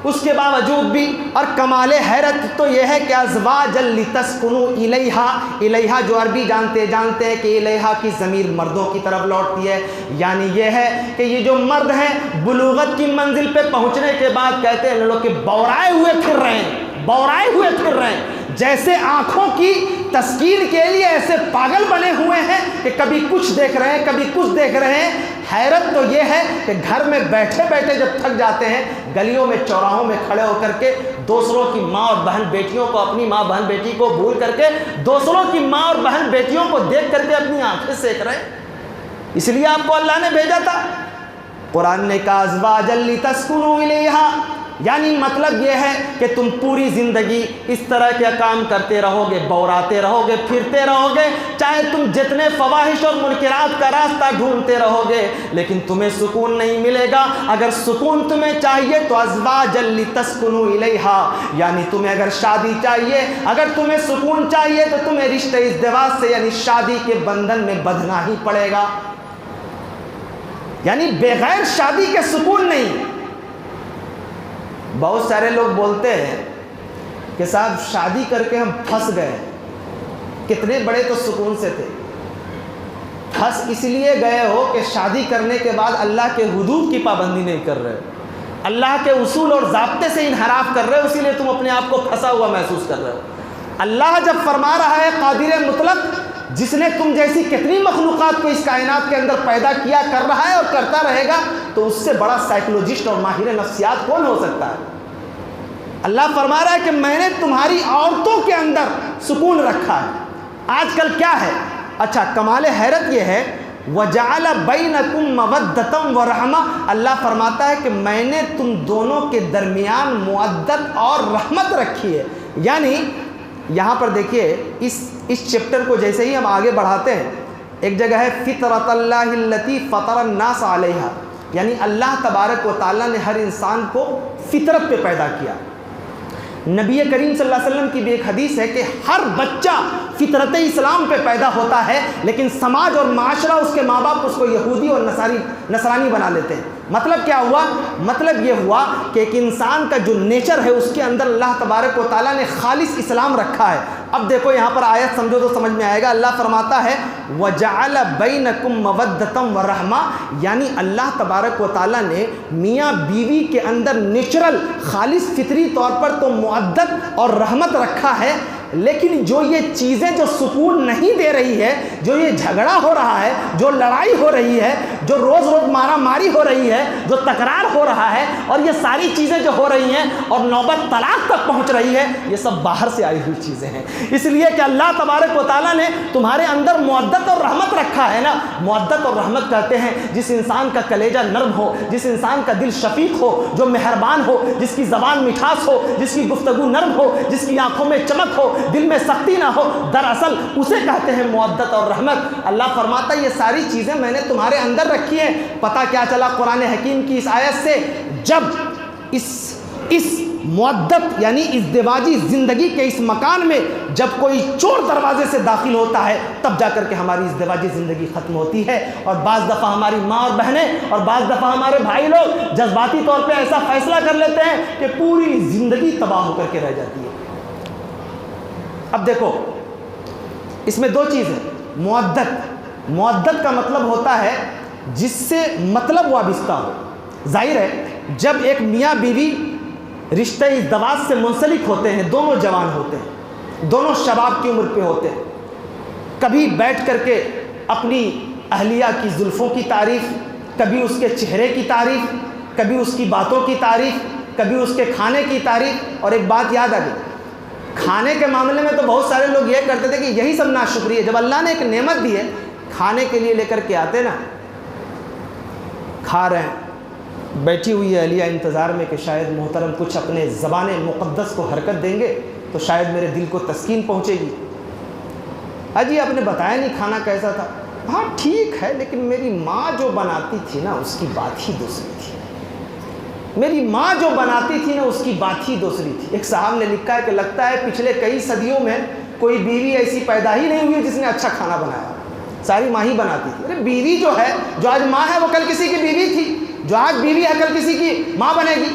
اس کے باوجود بھی، اور کمال حیرت تو یہ ہے کہ ازواجا لتسکنوا الیہا، الیہا جو عربی جانتے ہیں کہ الیہا کی ضمیر مردوں کی طرف لوٹتی ہے، یعنی یہ ہے کہ یہ جو مرد ہیں بلوغت کی منزل پہ پہنچنے کے بعد کہتے ہیں لوگ کہ بورائے ہوئے پھر رہے ہیں، جیسے آنکھوں کی تسکین کے لیے ایسے پاگل بنے ہوئے ہیں کہ کبھی کچھ دیکھ رہے ہیں، کبھی کچھ دیکھ رہے ہیں۔ حیرت تو یہ ہے کہ گھر میں بیٹھے بیٹھے جب تھک جاتے ہیں، گلیوں میں چوراہوں میں کھڑے ہو کر کے دوسروں کی ماں اور بہن بیٹیوں کو، اپنی ماں بہن بیٹی کو بھول کر کے دوسروں کی ماں اور بہن بیٹیوں کو دیکھ کر کے اپنی آنکھیں سیک رہے ہیں۔ اس لیے آپ کو اللہ نے بھیجا تھا۔ قرآن نے کہا ازواجا لتسکنوا الیہا، یعنی مطلب یہ ہے کہ تم پوری زندگی اس طرح کے کام کرتے رہو گے، بوراتے رہو گے، پھرتے رہو گے، چاہے تم جتنے فواحش اور منکرات کا راستہ ڈھونڈتے رہو گے، لیکن تمہیں سکون نہیں ملے گا۔ اگر سکون تمہیں چاہیے تو ازواجا لتسکنوا الیہا، یعنی تمہیں اگر شادی چاہیے، اگر تمہیں سکون چاہیے تو تمہیں رشتہ ازدواج سے یعنی شادی کے بندھن میں بندھنا ہی پڑے گا، یعنی بغیر شادی کے سکون نہیں۔ بہت سارے لوگ بولتے ہیں کہ صاحب شادی کر کے ہم پھنس گئے، کتنے بڑے تو سکون سے تھے۔ پھنس اس لیے گئے ہو کہ شادی کرنے کے بعد اللہ کے حدود کی پابندی نہیں کر رہے، اللہ کے اصول اور ضابطے سے انحراف کر رہے ہو، اسی لیے تم اپنے آپ کو پھنسا ہوا محسوس کر رہے ہو۔ اللہ جب فرما رہا ہے قادر مطلق، جس نے تم جیسی کتنی مخلوقات کو اس کائنات کے اندر پیدا کیا، کر رہا ہے اور کرتا رہے گا، تو اس سے بڑا سائیکولوجسٹ اور ماہر نفسیات کون ہو سکتا ہے؟ اللہ فرما رہا ہے کہ میں نے تمہاری عورتوں کے اندر سکون رکھا ہے۔ آج کل کیا ہے؟ اچھا، کمال حیرت یہ ہے وَجَعَلَ بَيْنَكُمْ مَوَدَّةً وَرَحْمَةً، اللہ فرماتا ہے کہ میں نے تم دونوں کے درمیان مودت اور رحمت رکھی ہے۔ یعنی یہاں پر دیکھیے اس چیپٹر کو جیسے ہی ہم آگے بڑھاتے ہیں، ایک جگہ ہے فطرۃ اللہ التی فطر الناس علیہا، یعنی اللہ تبارک و تعالیٰ نے ہر انسان کو فطرت پہ پیدا کیا۔ نبی کریم صلی اللہ علیہ وسلم کی بھی ایک حدیث ہے کہ ہر بچہ فطرت اسلام پہ پیدا ہوتا ہے، لیکن سماج اور معاشرہ، اس کے ماں باپ اس کو یہودی اور نصرانی بنا لیتے ہیں۔ مطلب کیا ہوا؟ مطلب یہ ہوا کہ ایک انسان کا جو نیچر ہے اس کے اندر اللہ تبارک و تعالیٰ نے خالص اسلام رکھا ہے۔ اب دیکھو یہاں پر آیت سمجھو تو سمجھ میں آئے گا۔ اللہ فرماتا ہے وَجَعَلَ بَيْنَكُمْ مَوَدَّةً وَرَحْمَةً، یعنی اللہ تبارک و تعالیٰ نے میاں بیوی کے اندر نیچرل خالص فطری طور پر تو مودت اور رحمت رکھا ہے، لیکن جو یہ چیزیں جو سکون نہیں دے رہی ہے، جو یہ جھگڑا ہو رہا ہے، جو لڑائی ہو رہی ہے، جو روز روز مارا ماری ہو رہی ہے، جو تکرار ہو رہا ہے، اور یہ ساری چیزیں جو ہو رہی ہیں اور نوبت طلاق تک پہنچ رہی ہے، یہ سب باہر سے آئی ہوئی چیزیں ہیں۔ اس لیے کہ اللہ تبارک و تعالیٰ نے تمہارے اندر مودت اور رحمت رکھا ہے نا۔ مودت اور رحمت کہتے ہیں جس انسان کا کلیجہ نرم ہو، جس انسان کا دل شفیق ہو، جو مہربان ہو، جس کی زبان مٹھاس ہو، جس کی گفتگو نرم ہو، جس کی آنکھوں میں چمک ہو، دل میں سختی نہ ہو، دراصل اسے کہتے ہیں مودت اور رحمت۔ اللہ فرماتا ہے یہ ساری چیزیں میں نے تمہارے اندر رکھی ہیں۔ پتہ کیا چلا قرآن حکیم کی اس آیت سے؟ جب اس مودت یعنی ازدواجی زندگی کے اس مکان میں جب کوئی چور دروازے سے داخل ہوتا ہے، تب جا کر کے ہماری ازدواجی زندگی ختم ہوتی ہے۔ اور بعض دفعہ ہماری ماں اور بہنیں اور بعض دفعہ ہمارے بھائی لوگ جذباتی طور پہ ایسا فیصلہ کر لیتے ہیں کہ پوری زندگی تباہ ہو کر کے رہ جاتی ہے۔ اب دیکھو اس میں دو چیز ہیں۔ مودت کا مطلب ہوتا ہے جس سے مطلب وابستہ ہو۔ ظاہر ہے جب ایک میاں بیوی رشتہ ازدواج سے منسلک ہوتے ہیں، دونوں جوان ہوتے ہیں، دونوں شباب کی عمر پہ ہوتے ہیں، کبھی بیٹھ کر کے اپنی اہلیہ کی زلفوں کی تعریف، کبھی اس کے چہرے کی تعریف، کبھی اس کی باتوں کی تعریف، کبھی اس کے کھانے کی تعریف۔ اور ایک بات یاد آ گئی، کھانے کے معاملے میں تو بہت سارے لوگ یہ کرتے تھے کہ یہی سب ناشکری ہے۔ جب اللہ نے ایک نعمت دی ہے، کھانے کے لیے لے کر کے آتے نا، کھا رہے ہیں، بیٹھی ہوئی ہے اہلیہ انتظار میں کہ شاید محترم کچھ اپنے زبان مقدس کو حرکت دیں گے تو شاید میرے دل کو تسکین پہنچے گی۔ اجی آپ نے بتایا نہیں کھانا کیسا تھا؟ ہاں ٹھیک ہے، لیکن میری ماں جو بناتی تھی نا اس کی بات ہی دوسری تھی، میری ماں جو بناتی تھی نا اس کی بات ہی دوسری تھی۔ ایک صاحب نے لکھا ہے کہ لگتا ہے پچھلے کئی صدیوں میں کوئی بیوی ایسی پیدا ہی نہیں ہوئی جس نے اچھا کھانا بنایا، ساری ماں ہی بناتی تھی۔ ارے بیوی جو ہے، جو آج ماں ہے وہ کل کسی کی بیوی تھی، جو آج بیوی ہے کل کسی کی ماں بنے گی،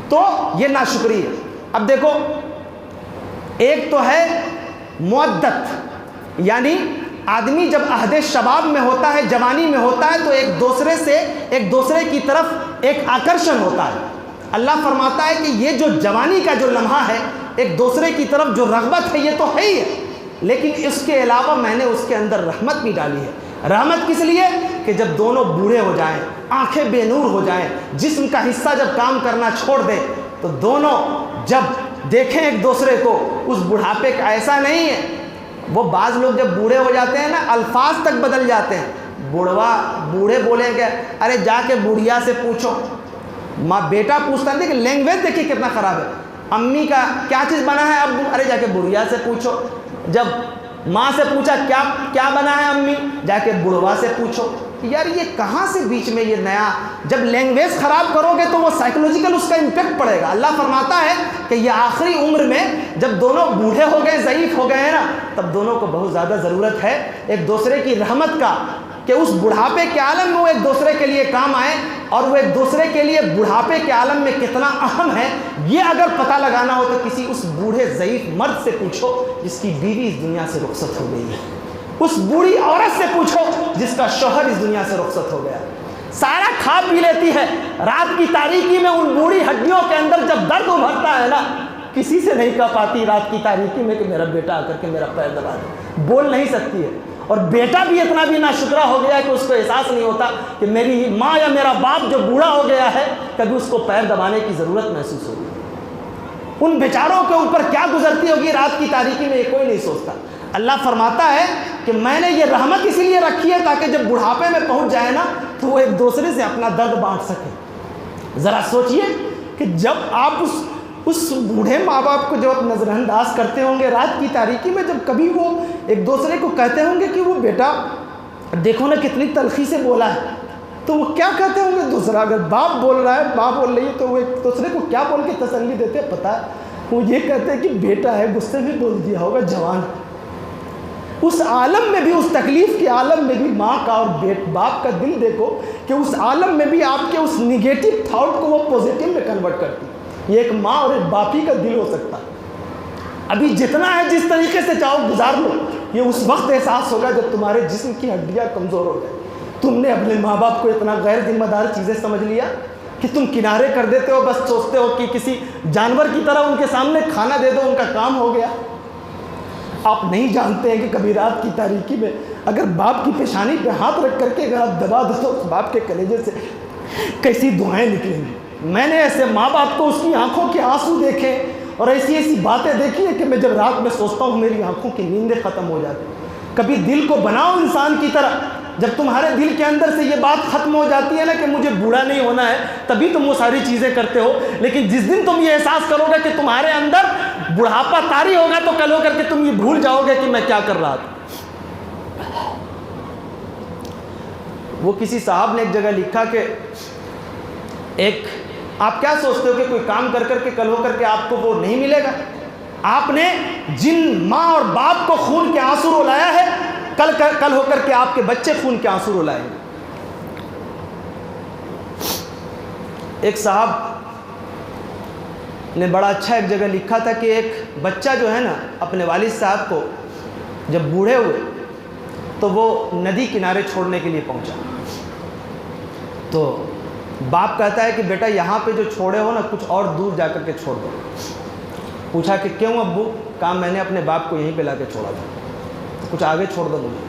تو یہ ناشکری ہے۔ اب دیکھو ایک تو ہے مودت، یعنی آدمی جب عہد شباب میں ہوتا ہے، جوانی میں ہوتا ہے، تو ایک دوسرے کی طرف ایک آکرشن ہوتا ہے۔ اللہ فرماتا ہے کہ یہ جو جوانی کا جو لمحہ ہے، ایک دوسرے کی طرف جو رغبت ہے یہ تو ہے ہی ہے، لیکن اس کے علاوہ میں نے اس کے اندر رحمت بھی ڈالی ہے۔ رحمت کس لیے؟ کہ جب دونوں بوڑھے ہو جائیں، آنکھیں بے نور ہو جائیں، جسم کا حصہ جب کام کرنا چھوڑ دے، تو دونوں جب دیکھیں ایک دوسرے کو، اس بڑھاپے کا ایسا نہیں ہے۔ وہ بعض لوگ جب بوڑھے ہو جاتے ہیں نا، الفاظ تک بدل جاتے ہیں۔ بوڑھے بولیں کہ ارے جا کے بڑھیا سے پوچھو، ماں بیٹا پوچھتا ہے کہ لینگویج دیکھیے کتنا خراب ہے۔ امی کا کیا چیز بنا ہے ابو، ارے جا کے بڑھیا سے پوچھو۔ جب ماں سے پوچھا کیا بنا ہے امی، جا کے بڑھوا سے پوچھو۔ یار یہ کہاں سے بیچ میں یہ نیا، جب لینگویج خراب کرو گے تو وہ سائیکولوجیکل اس کا امپیکٹ پڑے گا۔ اللہ فرماتا ہے کہ یہ آخری عمر میں جب دونوں بوڑھے ہو گئے، ضعیف ہو گئے ہیں نا، تب دونوں کو بہت زیادہ ضرورت ہے ایک دوسرے کی رحمت کا، کہ اس بڑھاپے کے عالم میں وہ ایک دوسرے کے لیے کام آئے، اور وہ ایک دوسرے کے لیے بڑھاپے کے عالم میں کتنا اہم ہے یہ اگر پتہ لگانا ہو تو کسی اس بوڑھے ضعیف مرد سے پوچھو جس کی بیوی اس دنیا سے رخصت ہو گئی ہے، اس بوڑھی عورت سے پوچھو جس کا شوہر اس دنیا سے رخصت ہو گیا۔ سارا کھا پی لیتی ہے، رات کی تاریکی میں ان بوڑھی ہڈیوں کے اندر جب درد ابھرتا ہے نا کسی سے نہیں کہہ پاتی رات کی تاریکی میں کہ میرا بیٹا آ کر کے میرا پیر دبا دے، بول نہیں سکتی ہے۔ اور بیٹا بھی اتنا بھی ناشکرا ہو گیا ہے کہ اس کو احساس نہیں ہوتا کہ میری ماں یا میرا باپ جو بوڑھا ہو گیا ہے کبھی اس کو پیر دبانے کی ضرورت محسوس ہوگی۔ ان بیچاروں کے اوپر کیا گزرتی ہوگی رات کی تاریکی میں، یہ کوئی نہیں سوچتا۔ اللہ فرماتا ہے کہ میں نے یہ رحمت اسی لیے رکھی ہے تاکہ جب بڑھاپے میں پہنچ جائے نا تو وہ ایک دوسرے سے اپنا درد بانٹ سکے۔ ذرا سوچئے کہ جب آپ اس بوڑھے ماں باپ کو جب نظر انداز کرتے ہوں گے رات کی تاریکی میں، جب کبھی وہ ایک دوسرے کو کہتے ہوں گے کہ وہ بیٹا دیکھو نا کتنی تلخی سے بولا ہے، تو وہ کیا کہتے ہوں گے؟ دوسرا اگر باپ بول رہا ہے، ماں بول رہی ہے، تو وہ ایک دوسرے کو کیا بول کے تسلی دیتے ہیں پتہ ہے؟ وہ یہ کہتے ہیں کہ بیٹا ہے، غصے میں بول دیا ہوگا، جوان۔ اس عالم میں بھی، اس تکلیف کے عالم میں بھی ماں کا اور باپ کا دل دیکھو کہ اس عالم میں بھی آپ کے اس نگیٹو تھاٹ کو وہ پوزیٹو میں کنورٹ کرتی ہے۔ یہ ایک ماں اور ایک باپ ہی کا دل ہو سکتا ہے۔ ابھی جتنا ہے جس طریقے سے چاہو گزار لو، یہ اس وقت احساس ہوگا جب تمہارے جسم کی ہڈیاں کمزور ہو جائیں۔ تم نے اپنے ماں باپ کو اتنا غیر ذمہ دار چیزیں سمجھ لیا کہ تم کنارے کر دیتے ہو، بس سوچتے ہو کہ کسی جانور کی طرح ان کے سامنے کھانا دے دو، ان کا کام ہو گیا۔ آپ نہیں جانتے ہیں کہ کبھی رات کی تاریکی میں اگر باپ کی پیشانی پہ ہاتھ رکھ کر کے اگر آپ دبا دو تو باپ کے کلیجے سے کیسی دعائیں نکلیں گی۔ میں نے ایسے ماں باپ کو اس کی آنکھوں کے آنسو دیکھے اور ایسی ایسی باتیں دیکھی ہیں کہ میں جب رات میں سوچتا ہوں میری آنکھوں کی نیندیں ختم ہو جاتی۔ کبھی دل کو بناؤ انسان کی طرح، جب تمہارے دل کے اندر سے یہ بات ختم ہو جاتی ہے نا کہ مجھے بوڑھا نہیں ہونا ہے، تبھی تم وہ ساری چیزیں کرتے ہو۔ لیکن جس دن تم یہ احساس کرو گے کہ تمہارے اندر بڑھاپا طاری ہوگا تو کل ہو کر کے تم یہ بھول جاؤ گے کہ میں کیا کر رہا تھا۔ وہ کسی صاحب نے ایک جگہ لکھا کہ آپ کیا سوچتے ہو کہ کوئی کام کر کر کے کل ہو کر کے آپ کو وہ نہیں ملے گا؟ آپ نے جن ماں اور باپ کو خون کے آنسو رلایا ہے، کل ہو کر کے آپ کے بچے خون کے آنسو رلائیں گے۔ ایک صاحب نے بڑا اچھا ایک جگہ لکھا تھا کہ ایک بچہ جو ہے نا اپنے والد صاحب کو جب بوڑھے ہوئے تو وہ ندی کنارے چھوڑنے کے لیے پہنچا، تو باپ کہتا ہے کہ بیٹا یہاں پہ جو چھوڑے ہو نا کچھ اور دور جا کر کے چھوڑ دو۔ پوچھا کہ کیوں ابو؟ کہا میں نے اپنے باپ کو یہیں پہ لا کے چھوڑا تھا، تو کچھ آگے چھوڑ دو مجھے۔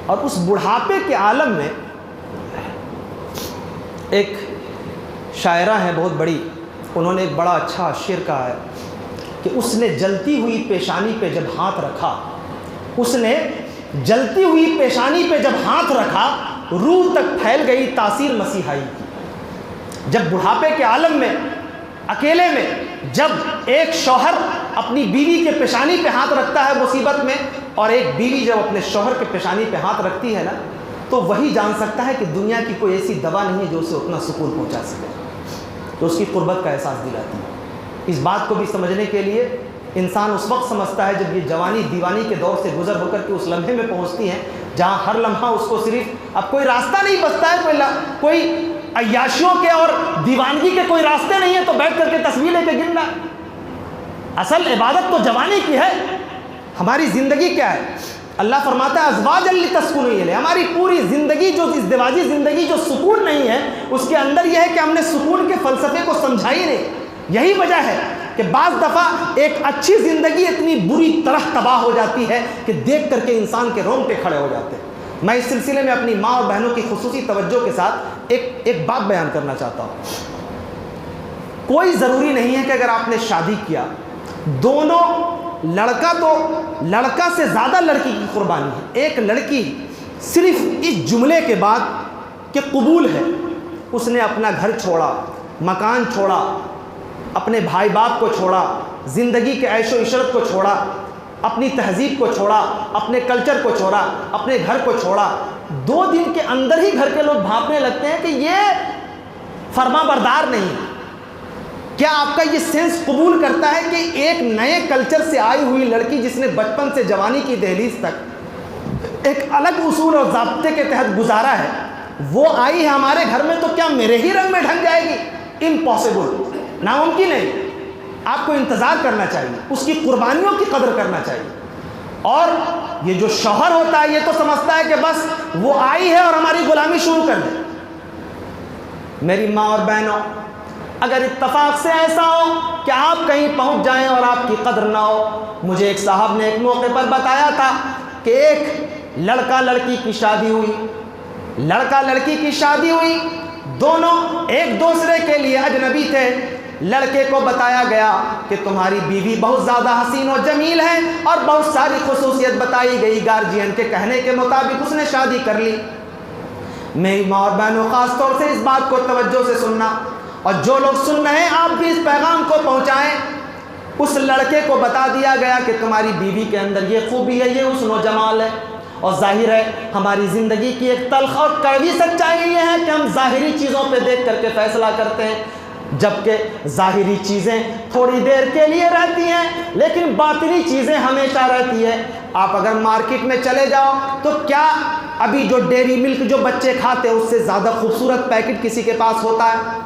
اور اس بڑھاپے کے عالم میں ایک شاعرہ ہے بہت بڑی، انہوں نے ایک بڑا اچھا شعر کہا ہے کہ اس نے جلتی ہوئی پیشانی پہ جب ہاتھ رکھا، اس نے جلتی ہوئی پیشانی پہ جب ہاتھ رکھا، روح تک پھیل گئی تاثیر مسیحائی کی۔ جب بڑھاپے کے عالم میں اکیلے میں جب ایک شوہر اپنی بیوی کے پیشانی پہ ہاتھ رکھتا ہے مصیبت میں، اور ایک بیوی جب اپنے شوہر کے پیشانی پہ ہاتھ رکھتی ہے نا، تو وہی جان سکتا ہے کہ دنیا کی کوئی ایسی دوا نہیں ہے جو اسے اتنا سکون پہنچا سکے، تو اس کی قربت کا احساس دلاتی ہے۔ اس بات کو بھی سمجھنے کے لیے انسان اس وقت سمجھتا ہے جب یہ جوانی دیوانی کے دور سے گزر ہو کر کے اس لمحے میں پہنچتی ہے جہاں ہر لمحہ اس کو صرف اب کوئی راستہ نہیں بچتا ہے، کوئی عیاشیوں کے اور دیوانگی کے کوئی راستے نہیں ہیں تو بیٹھ کر کے تصویر لے کے گرنا۔ اصل عبادت تو جوانی کی ہے۔ ہماری زندگی کیا ہے؟ اللہ فرماتا ہے ازواجا لتسکنوا الیہا، ہماری پوری زندگی جو ازدواجی زندگی جو سکون نہیں ہے اس کے اندر یہ ہے کہ ہم نے سکون کے فلسفے کو سمجھا ہی نہیں۔ یہی وجہ ہے کہ بعض دفعہ ایک اچھی زندگی اتنی بری طرح تباہ ہو جاتی ہے کہ دیکھ کر کے انسان کے رونگٹے کھڑے ہو جاتے ہیں۔ میں اس سلسلے میں اپنی ماں اور بہنوں کی خصوصی توجہ کے ساتھ ایک بات بیان کرنا چاہتا ہوں۔ کوئی ضروری نہیں ہے کہ اگر آپ نے شادی کیا، دونوں لڑکا سے زیادہ لڑکی کی قربانی ہے۔ ایک لڑکی صرف اس جملے کے بعد کہ قبول ہے، اس نے اپنا گھر چھوڑا، مکان چھوڑا، اپنے بھائی باپ کو چھوڑا، زندگی کے عیش و عشرت کو چھوڑا، اپنی تہذیب کو چھوڑا، اپنے کلچر کو چھوڑا، اپنے گھر کو چھوڑا، 2 دن کے اندر ہی گھر کے لوگ بھانپنے لگتے ہیں کہ یہ فرما بردار نہیں۔ کیا آپ کا یہ سینس قبول کرتا ہے کہ ایک نئے کلچر سے آئی ہوئی لڑکی جس نے بچپن سے جوانی کی دہلیز تک ایک الگ اصول اور ضابطے کے تحت گزارا ہے، وہ آئی ہے ہمارے گھر میں، تو کیا میرے ہی رنگ میں ڈھل جائے گی؟ امپاسبل، ناممکن ہے۔ آپ کو انتظار کرنا چاہیے، اس کی قربانیوں کی قدر کرنا چاہیے۔ اور یہ جو شوہر ہوتا ہے یہ تو سمجھتا ہے کہ بس وہ آئی ہے اور ہماری غلامی شروع کر دے۔ میری ماں اور بہنوں، اگر اتفاق سے ایسا ہو کہ آپ کہیں پہنچ جائیں اور آپ کی قدر نہ ہو. مجھے ایک صاحب نے ایک موقع پر بتایا تھا کہ ایک لڑکا لڑکی کی شادی ہوئی، لڑکا لڑکی کی شادی ہوئی، دونوں ایک دوسرے کے لیے اجنبی تھے. لڑکے کو بتایا گیا کہ تمہاری بیوی بہت زیادہ حسین و جمیل ہے اور بہت ساری خصوصیت بتائی گئی. گارجین کے کہنے کے مطابق اس نے شادی کر لی. میری ماں اور بہنوں، خاص طور سے اس بات کو توجہ سے سننا، اور جو لوگ سن رہے ہیں آپ بھی اس پیغام کو پہنچائیں. اس لڑکے کو بتا دیا گیا کہ تمہاری بیوی کے اندر یہ خوبی ہے، یہ حسن و جمال ہے. اور ظاہر ہے ہماری زندگی کی ایک تلخ اور کڑوی سچائی یہ ہے کہ ہم ظاہری چیزوں پہ دیکھ کر کے فیصلہ کرتے ہیں، جبکہ ظاہری چیزیں تھوڑی دیر کے لیے رہتی ہیں لیکن باطنی چیزیں ہمیشہ رہتی ہے. آپ اگر مارکیٹ میں چلے جاؤ تو کیا ابھی جو ڈیری ملک جو بچے کھاتے ہیں اس سے زیادہ خوبصورت پیکٹ کسی کے پاس ہوتا ہے؟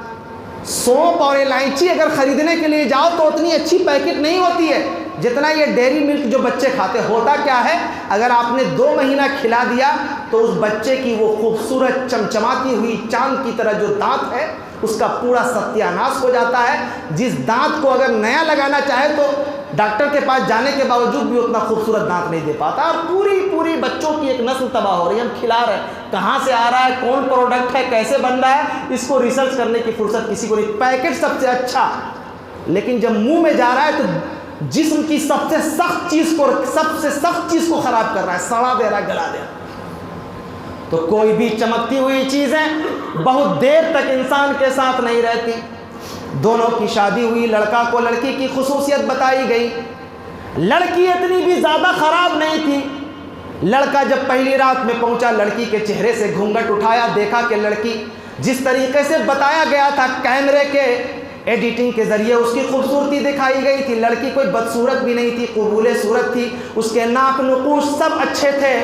سونپ اور الائچی اگر خریدنے کے لیے جاؤ تو اتنی اچھی پیکٹ نہیں ہوتی ہے جتنا یہ ڈیری ملک جو بچے کھاتے. ہوتا کیا ہے، اگر آپ نے 2 مہینہ کھلا دیا تو اس بچے کی وہ خوبصورت چمچماتی ہوئی چاند کی طرح جو دانت ہے اس کا پورا ستیاناش ہو جاتا ہے. جس دانت کو اگر نیا لگانا چاہے تو ڈاکٹر کے پاس جانے کے باوجود بھی اتنا خوبصورت دانت نہیں دے پاتا. اور پوری بچوں کی ایک نسل تباہ ہو رہی ہے. ہم کھلا رہے ہیں، کہاں سے آ رہا ہے، کون پروڈکٹ ہے، کیسے بن رہا ہے، اس کو ریسرچ کرنے کی فرصت کسی کو نہیں. پیکٹ سب سے اچھا، لیکن جب منہ میں جا رہا ہے تو جسم کی سب سے سخت چیز کو خراب کر رہا ہے، سڑا دے رہا ہے، گلا دے رہا ہے. تو کوئی بھی چمکتی ہوئی چیزیں بہت دیر تک انسان کے ساتھ نہیں رہتی. دونوں کی شادی ہوئی، لڑکا کو لڑکی کی خصوصیت بتائی گئی. لڑکی اتنی بھی زیادہ خراب نہیں تھی. لڑکا جب پہلی رات میں پہنچا، لڑکی کے چہرے سے گھونگھٹ اٹھایا، دیکھا کہ لڑکی جس طریقے سے بتایا گیا تھا کیمرے کے ایڈیٹنگ کے ذریعے اس کی خوبصورتی دکھائی گئی تھی. لڑکی کوئی بدصورت بھی نہیں تھی، قبول صورت تھی، اس کے ناک نقوش سب اچھے تھے.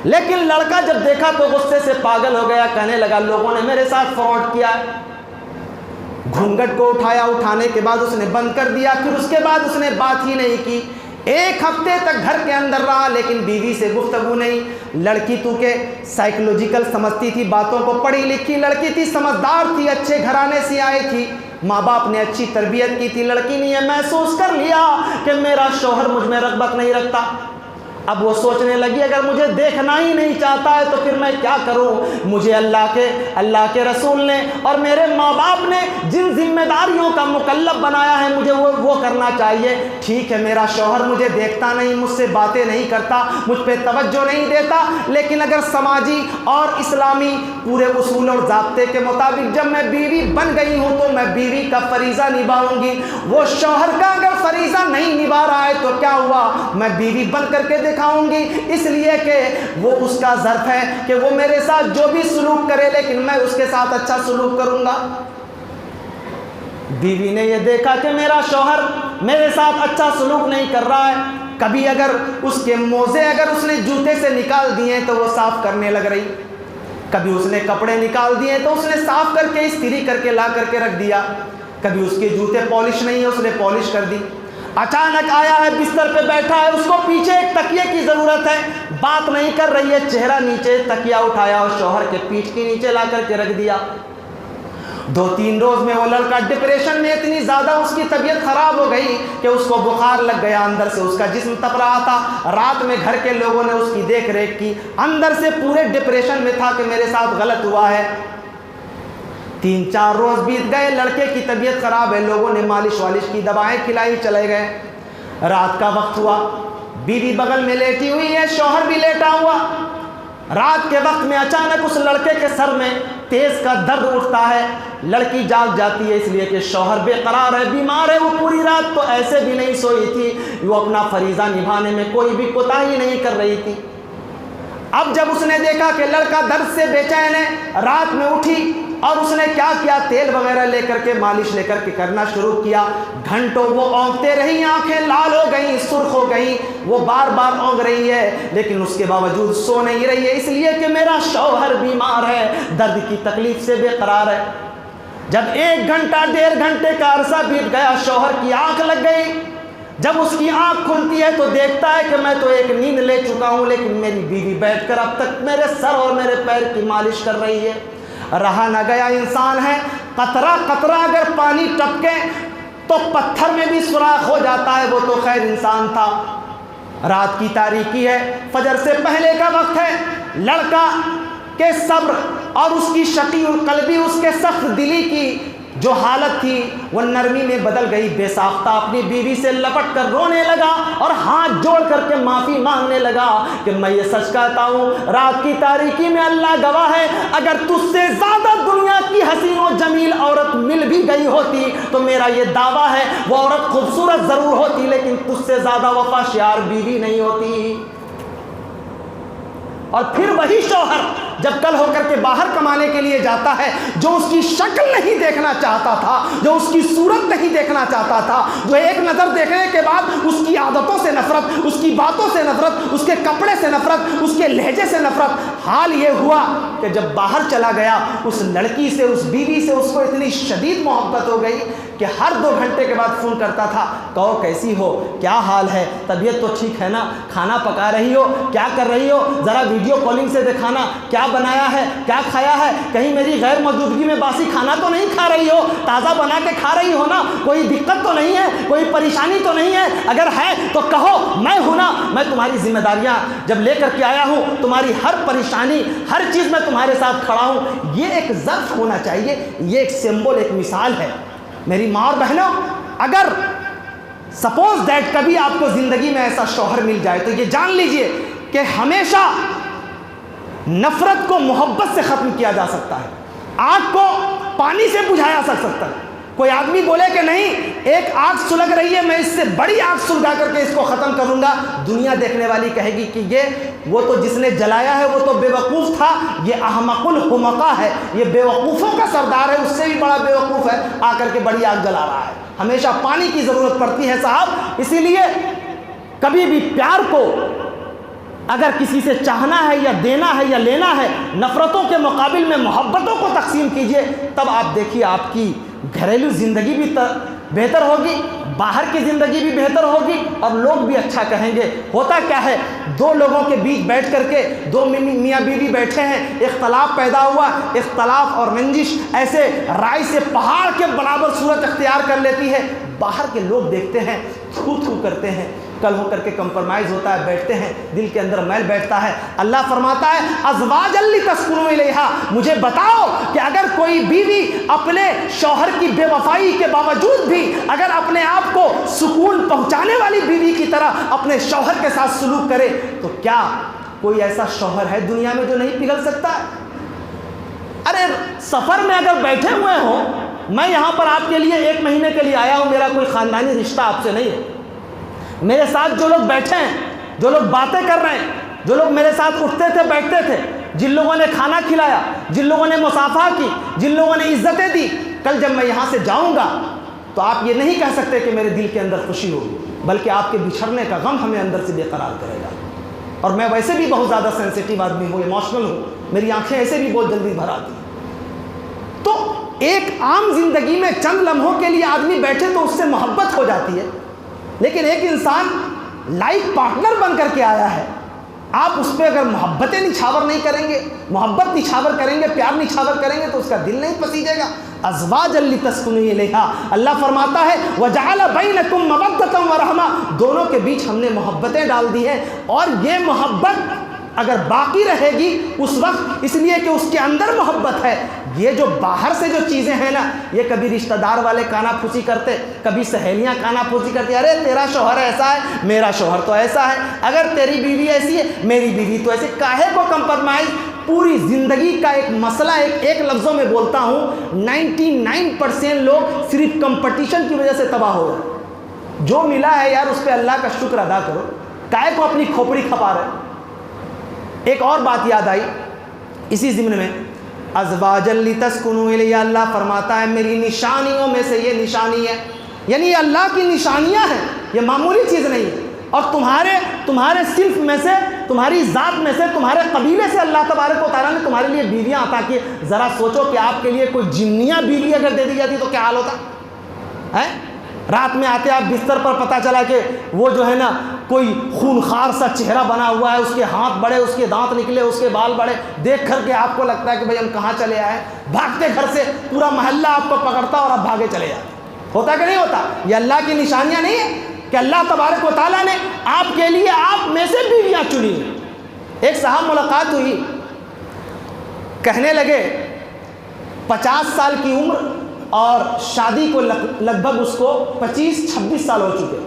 لیکن لڑکا جب دیکھا تو غصے سے پاگل ہو گیا، کہنے لگا لوگوں نے میرے ساتھ فراڈ کیا. گھونگھٹ کو اٹھایا، اٹھانے کے بعد اس نے بند کر دیا. پھر اس کے بعد اس نے بات ہی نہیں کی. 1 ہفتے تک گھر کے اندر رہا لیکن بیوی سے گفتگو نہیں. لڑکی تو کہ سائیکولوجیکل سمجھتی تھی، باتوں کو پڑھی لکھی لڑکی تھی، سمجھدار تھی، اچھے گھرانے سے آئی تھی، ماں باپ نے اچھی تربیت کی تھی. لڑکی نے یہ محسوس کر لیا کہ میرا شوہر مجھ میں رغبت نہیں رکھتا. اب وہ سوچنے لگی اگر مجھے دیکھنا ہی نہیں چاہتا ہے تو پھر میں کیا کروں. مجھے اللہ کے رسول نے اور میرے ماں باپ نے جن ذمہ داریوں کا مکلف بنایا ہے مجھے وہ کرنا چاہیے. ٹھیک ہے میرا شوہر مجھے دیکھتا نہیں، مجھ سے باتیں نہیں کرتا، مجھ پہ توجہ نہیں دیتا، لیکن اگر سماجی اور اسلامی پورے اصول اور ضابطے کے مطابق جب میں بیوی بن گئی ہوں تو میں بیوی کا فریضہ نبھاؤں گی. وہ شوہر کا اگر فریضہ نہیں نبھا رہا ہے تو کیا ہوا، میں بیوی بن کر کے دکھاؤں گی. اس لیے کہ وہ اس کا ظرف ہے کہ وہ میرے ساتھ جو بھی سلوک کرے لیکن میں اس کے ساتھ اچھا سلوک کروں گا. بیوی نے یہ دیکھا کہ میرا شوہر میرے ساتھ اچھا سلوک نہیں کر رہا ہے. کبھی اگر اس کے موزے اگر اس نے جوتے سے نکال دیے تو وہ صاف کرنے لگ رہی، کبھی اس نے کپڑے نکال دیے تو اس نے صاف کر کے استری کر کے لا کر کے رکھ دیا. کبھی اس کے جوتے پالش نہیں ہے، اس نے پالش کر دی. اچانک آیا ہے، بستر پہ بیٹھا ہے، اس کو پیچھے ایک تکیے کی ضرورت ہے، بات نہیں کر رہی ہے، چہرہ نیچے، تکیہ اٹھایا اور شوہر کے پیٹھ کے نیچے لا کر کے رکھ دیا. 2-3 روز میں وہ لڑکا ڈپریشن میں اتنی زیادہ اس کی طبیعت خراب ہو گئی کہ اس کو بخار لگ گیا، اندر سے اس کا جسم تپ رہا تھا. رات میں گھر کے لوگوں نے اس کی دیکھ ریکھ کی، اندر سے پورے ڈپریشن میں تھا کہ میرے ساتھ غلط ہوا ہے. 3-4 روز بیت گئے، لڑکے کی طبیعت خراب ہے، لوگوں نے مالش والش کی، دوائیں کھلائی، چلے گئے. رات کا وقت ہوا، بیوی بغل میں لیٹی ہوئی ہے، شوہر بھی لیٹا ہوا. رات کے وقت میں اچانک اس لڑکے کے سر میں تیز کا درد اٹھتا ہے. لڑکی جاگ جاتی ہے اس لیے کہ شوہر بے قرار ہے، بیمار ہے. وہ پوری رات تو ایسے بھی نہیں سوئی تھی، وہ اپنا فریضہ نبھانے میں کوئی بھی کوتاہی نہیں کر رہی تھی. اب جب اس نے دیکھا کہ لڑکا درد سے بے چین ہے، رات میں اٹھی اور اس نے کیا کیا، تیل وغیرہ لے کر کے مالش لے کر کے کرنا شروع کیا. گھنٹوں وہ اونگتے رہی، آنکھیں لال ہو گئیں، سرخ ہو گئیں، وہ بار بار اونگ رہی ہے لیکن اس کے باوجود سو نہیں رہی ہے، اس لیے کہ میرا شوہر بیمار ہے، درد کی تکلیف سے بے قرار ہے. جب 1 گھنٹہ 1.5 گھنٹے کا عرصہ بیت گیا، شوہر کی آنکھ لگ گئی. جب اس کی آنکھ کھلتی ہے تو دیکھتا ہے کہ میں تو ایک نیند لے چکا ہوں لیکن میری بیوی بیٹھ کر اب تک میرے سر اور میرے پیر کی مالش کر رہی ہے. رہا نہ گیا، انسان ہے، قطرہ قطرہ اگر پانی ٹپکے تو پتھر میں بھی سوراخ ہو جاتا ہے، وہ تو خیر انسان تھا۔ رات کی تاریکی ہے، فجر سے پہلے کا وقت ہے، لڑکا کے صبر اور اس کی شقی القلبی، اس کے سخت دلی کی جو حالت تھی وہ نرمی میں بدل گئی۔ بے ساختہ اپنی بیوی سے لپٹ کر رونے لگا اور ہاتھ جوڑ کر کے معافی مانگنے لگا کہ میں یہ سچ کہتا ہوں، رات کی تاریکی میں اللہ گواہ ہے، اگر تجھ سے زیادہ دنیا کی حسین و جمیل عورت مل بھی گئی ہوتی تو میرا یہ دعویٰ ہے وہ عورت خوبصورت ضرور ہوتی لیکن تجھ سے زیادہ وفا شیار بیوی نہیں ہوتی۔ اور پھر وہی شوہر جب کل ہو کر کے باہر کمانے کے لیے جاتا ہے، جو اس کی شکل نہیں دیکھنا چاہتا تھا، جو اس کی صورت نہیں دیکھنا چاہتا تھا، جو ایک نظر دیکھنے کے بعد اس کی عادتوں سے نفرت، اس کی باتوں سے نفرت، اس کے کپڑے سے نفرت، اس کے لہجے سے نفرت، حال یہ ہوا کہ جب باہر چلا گیا اس لڑکی سے، اس بیوی سے اس کو اتنی شدید محبت ہو گئی کہ ہر 2 گھنٹے کے بعد فون کرتا تھا، کہو کیسی ہو، کیا حال ہے، طبیعت تو ٹھیک ہے نا، کھانا پکا رہی ہو، کیا کر رہی ہو، ذرا ویڈیو کالنگ سے دکھانا کیا بنایا ہے، کیا کھایا ہے، کہیں میری غیر موجودگی میں باسی کھانا تو نہیں کھا رہی ہو، تازہ بنا کے کھا رہی ہو نا، کوئی دقت تو نہیں ہے، کوئی پریشانی تو نہیں ہے، اگر ہے تو کہو، میں ہوں نا، میں تمہاری ذمہ داریاں جب لے کر کے آیا ہوں، تمہاری ہر پریشانی، ہر چیز میں تمہارے ساتھ کھڑا ہوں۔ یہ ایک ظرف ہونا چاہیے، یہ ایک سمبل، ایک مثال ہے۔ میری ماں اور بہنوں، اگر سپوز دیٹ کبھی آپ کو زندگی میں ایسا شوہر مل جائے تو یہ جان لیجئے کہ ہمیشہ نفرت کو محبت سے ختم کیا جا سکتا ہے، آگ کو پانی سے بجھایا جا سکتا ہے۔ کوئی آدمی بولے کہ نہیں، ایک آگ سلگ رہی ہے، میں اس سے بڑی آگ سلگا کر کے اس کو ختم کروں گا، دنیا دیکھنے والی کہے گی کہ وہ تو جس نے جلایا ہے وہ تو بے وقوف تھا، یہ احمق الحمقا ہے، یہ بے وقوفوں کا سردار ہے، اس سے بھی بڑا بے وقوف ہے، آ کر کے بڑی آگ جلا رہا ہے۔ ہمیشہ پانی کی ضرورت پڑتی ہے صاحب، اسی لیے کبھی بھی پیار کو اگر کسی سے چاہنا ہے یا دینا ہے یا لینا ہے، نفرتوں کے مقابل میں محبتوں کو تقسیم کیجئے، تب آپ دیکھیے آپ کی گھریلو زندگی بھی بہتر ہوگی، باہر کی زندگی بھی بہتر ہوگی اور لوگ بھی اچھا کہیں گے۔ ہوتا کیا ہے، 2 لوگوں کے بیچ بیٹھ کر کے 2 میاں بیوی بیٹھے ہیں، اختلاف پیدا ہوا، اختلاف اور رنجش ایسے رائے سے پہاڑ کے برابر صورت اختیار کر لیتی ہے، باہر کے لوگ دیکھتے ہیں، تھو تھو کرتے ہیں، کل ہو کر کے کمپرمائز ہوتا ہے، بیٹھتے ہیں، دل کے اندر میل بیٹھتا ہے۔ اللہ فرماتا ہے ازواجا لتسکنوا الیہا، مجھے بتاؤ کہ اگر کوئی بیوی اپنے شوہر کی بے وفائی کے باوجود بھی اگر اپنے آپ کو سکون پہنچانے والی بیوی کی طرح اپنے شوہر کے ساتھ سلوک کرے تو کیا کوئی ایسا شوہر ہے دنیا میں جو نہیں پگھل سکتا ہے؟ ارے سفر میں اگر بیٹھے ہوئے ہوں، میں یہاں پر آپ کے لیے 1 مہینے کے لیے آیا ہوں، میرا کوئی خاندانی رشتہ آپ سے نہیں ہے، میرے ساتھ جو لوگ بیٹھے ہیں، جو لوگ باتیں کر رہے ہیں، جو لوگ میرے ساتھ اٹھتے تھے بیٹھتے تھے، جن لوگوں نے کھانا کھلایا، جن لوگوں نے مصافحہ کی، جن لوگوں نے عزتیں دی، کل جب میں یہاں سے جاؤں گا تو آپ یہ نہیں کہہ سکتے کہ میرے دل کے اندر خوشی ہوگی، بلکہ آپ کے بچھڑنے کا غم ہمیں اندر سے بے قرار کرے گا۔ اور میں ویسے بھی بہت زیادہ سینسیٹیو آدمی ہوں، ایموشنل ہوں، میری آنکھیں ایسے بھی بہت جلدی بھر آتی ہیں۔ تو ایک عام زندگی میں چند لمحوں کے لیے آدمی بیٹھے تو اس سے محبت ہو جاتی ہے، لیکن ایک انسان لائف پارٹنر بن کر کے آیا ہے، آپ اس پہ اگر محبتیں نچھاور نہیں کریں گے، محبت نچھاور کریں گے، پیار نچھاور کریں گے تو اس کا دل نہیں پسیجے گا۔ ازواجا لتسکنوا الیہا، اللہ فرماتا ہے وجعل بینکم مودۃ ورحمہ، دونوں کے بیچ ہم نے محبتیں ڈال دی ہیں، اور یہ محبت اگر باقی رہے گی اس وقت اس لیے کہ اس کے اندر محبت ہے۔ یہ جو باہر سے جو چیزیں ہیں نا، یہ کبھی رشتہ دار والے کانا پھوسی کرتے، کبھی سہیلیاں کانا پھوسی کرتی، ارے تیرا شوہر ایسا ہے، میرا شوہر تو ایسا ہے، اگر تیری بیوی ایسی ہے میری بیوی تو ایسے، کاہے کو کمپرمائز؟ پوری زندگی کا ایک مسئلہ ایک لفظوں میں بولتا ہوں، 99% لوگ صرف کمپٹیشن کی وجہ سے تباہ ہو رہے۔ جو ملا ہے یار اس پہ اللہ کا شکر ادا کرو، کاہے کو اپنی کھوپڑی کھپا رہے۔ ایک اور بات یاد آئی اسی ضمن میں، ازواجا لتسکنوا الیہا، اللہ فرماتا ہے میری نشانیوں میں سے یہ نشانی ہے، یعنی یہ اللہ کی نشانیاں ہیں، یہ معمولی چیز نہیں ہے، اور تمہارے صنف میں سے، تمہاری ذات میں سے، تمہارے قبیلے سے اللہ تبارک و تعالیٰ نے تمہارے لیے بیویاں عطا کی۔ ذرا سوچو کہ آپ کے لیے کوئی جنیاں بیوی اگر دے دی جاتی تو کیا حال ہوتا ہے؟ رات میں آتے آپ بستر پر، پتہ چلا کہ وہ جو ہے نا کوئی خونخوار سا چہرہ بنا ہوا ہے، اس کے ہاتھ بڑے، اس کے دانت نکلے، اس کے بال بڑے، دیکھ کر کے آپ کو لگتا ہے کہ بھئی ہم کہاں چلے آئے، بھاگتے گھر سے پورا محلہ آپ کو پکڑتا اور آپ بھاگے چلے جاتے. ہوتا کہ نہیں ہوتا؟ یہ اللہ کی نشانیاں نہیں ہیں کہ اللہ تبارک و تعالیٰ نے آپ کے لیے آپ میں سے بیویاں چنی. ایک صاحب ملاقات ہوئی، کہنے لگے 50 سال کی عمر اور شادی کو لگ بھگ اس کو 25-26 سال ہو چکے.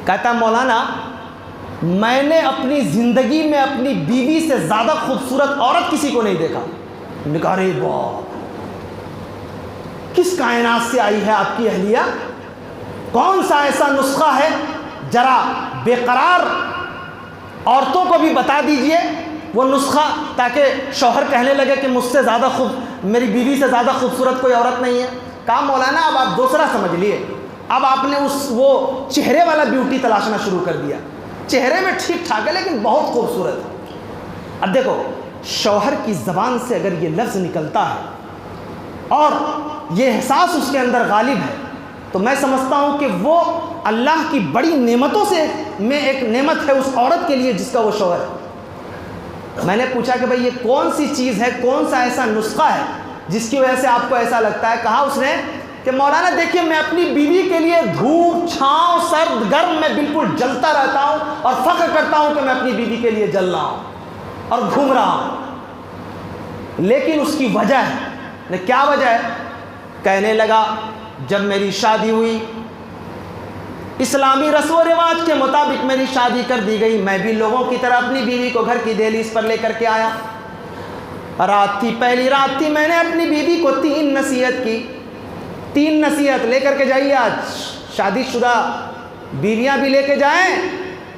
کہتا مولانا میں نے اپنی زندگی میں اپنی بیوی سے زیادہ خوبصورت عورت کسی کو نہیں دیکھا. نے کہا ارے باپ، کس کائنات سے آئی ہے آپ کی اہلیہ؟ کون سا ایسا نسخہ ہے؟ ذرا بے قرار عورتوں کو بھی بتا دیجئے وہ نسخہ، تاکہ شوہر کہنے لگے کہ مجھ سے زیادہ میری بیوی سے زیادہ خوبصورت کوئی عورت نہیں ہے. کہا مولانا اب آپ دوسرا سمجھ لیے، اب آپ نے وہ چہرے والا بیوٹی تلاشنا شروع کر دیا. چہرے میں ٹھیک ٹھاک ہے لیکن بہت خوبصورت ہے. اب دیکھو شوہر کی زبان سے اگر یہ لفظ نکلتا ہے اور یہ احساس اس کے اندر غالب ہے تو میں سمجھتا ہوں کہ وہ اللہ کی بڑی نعمتوں سے میں ایک نعمت ہے اس عورت کے لیے جس کا وہ شوہر ہے. میں نے پوچھا کہ بھئی یہ کون سی چیز ہے، کون سا ایسا نسخہ ہے جس کی وجہ سے آپ کو ایسا لگتا ہے؟ کہا اس نے کہ مولانا دیکھیے میں اپنی بیوی کے لیے دھوپ چھاؤں سرد گرم میں بالکل جلتا رہتا ہوں اور فخر کرتا ہوں کہ میں اپنی بیوی کے لیے جل رہا ہوں اور گھوم رہا ہوں. لیکن اس کی وجہ ہے، کیا وجہ ہے؟ کہنے لگا جب میری شادی ہوئی، اسلامی رسم و رواج کے مطابق میری شادی کر دی گئی، میں بھی لوگوں کی طرح اپنی بیوی کو گھر کی دہلیز پر لے کر کے آیا. رات تھی، پہلی رات تھی، میں نے اپنی بیوی کو 3 نصیحت کی. 3 نصیحت لے کر کے جائیے، آج شادی شدہ بیویاں بھی لے کے جائیں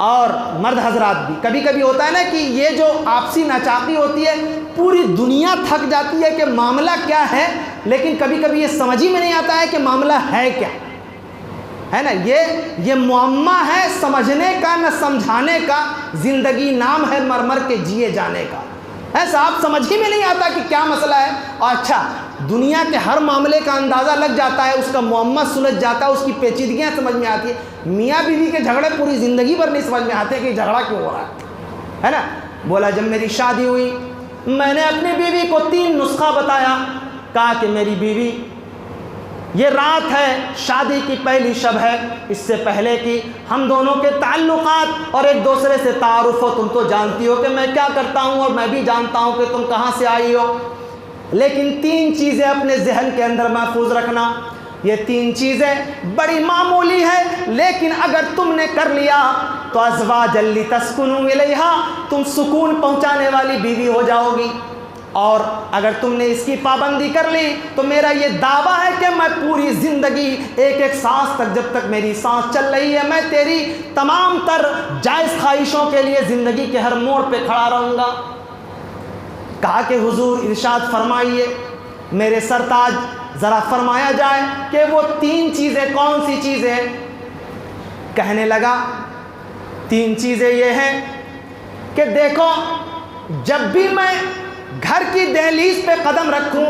اور مرد حضرات بھی. کبھی کبھی ہوتا ہے نا کہ یہ جو آپسی ناچاقی ہوتی ہے، پوری دنیا تھک جاتی ہے کہ معاملہ کیا ہے، لیکن کبھی کبھی یہ سمجھ ہی میں نہیں آتا ہے کہ معاملہ ہے کیا ہے نا. یہ معمہ ہے سمجھنے کا نہ سمجھانے کا. زندگی نام ہے مر مر کے جیے جانے کا. ایسا آپ سمجھ ہی میں نہیں آتا کہ کیا مسئلہ ہے. اور اچھا دنیا کے ہر معاملے کا اندازہ لگ جاتا ہے، اس کا معمہ سلجھ جاتا ہے، اس کی پیچیدگیاں سمجھ میں آتی ہے. میاں بیوی کے جھگڑے پوری زندگی بھر نہیں سمجھ میں آتے کہ جھگڑا کیوں ہو رہا ہے نا. بولا جب میری شادی ہوئی میں نے اپنی بیوی کو 3 نسخہ بتایا. کہا کہ میری بیوی یہ رات ہے، شادی کی پہلی شب ہے، اس سے پہلے کی ہم دونوں کے تعلقات اور ایک دوسرے سے تعارف ہو. تم تو جانتی ہو کہ میں کیا کرتا ہوں اور میں بھی جانتا ہوں کہ تم کہاں سے آئی ہو. لیکن 3 چیزیں اپنے ذہن کے اندر محفوظ رکھنا. یہ 3 چیزیں بڑی معمولی ہیں لیکن اگر تم نے کر لیا تو ازواجا لتسکنوا الیہا، تم سکون پہنچانے والی بیوی ہو جاؤ گی. اور اگر تم نے اس کی پابندی کر لی تو میرا یہ دعویٰ ہے کہ میں پوری زندگی ایک ایک سانس تک، جب تک میری سانس چل رہی ہے، میں تیری تمام تر جائز خواہشوں کے لیے زندگی کے ہر موڑ پہ کھڑا رہوں گا. کہا کہ حضور ارشاد فرمائیے میرے سرتاج، ذرا فرمایا جائے کہ وہ 3 چیزیں کون سی چیزیں. کہنے لگا 3 چیزیں یہ ہیں کہ دیکھو جب بھی میں گھر کی دہلیز پہ قدم رکھوں،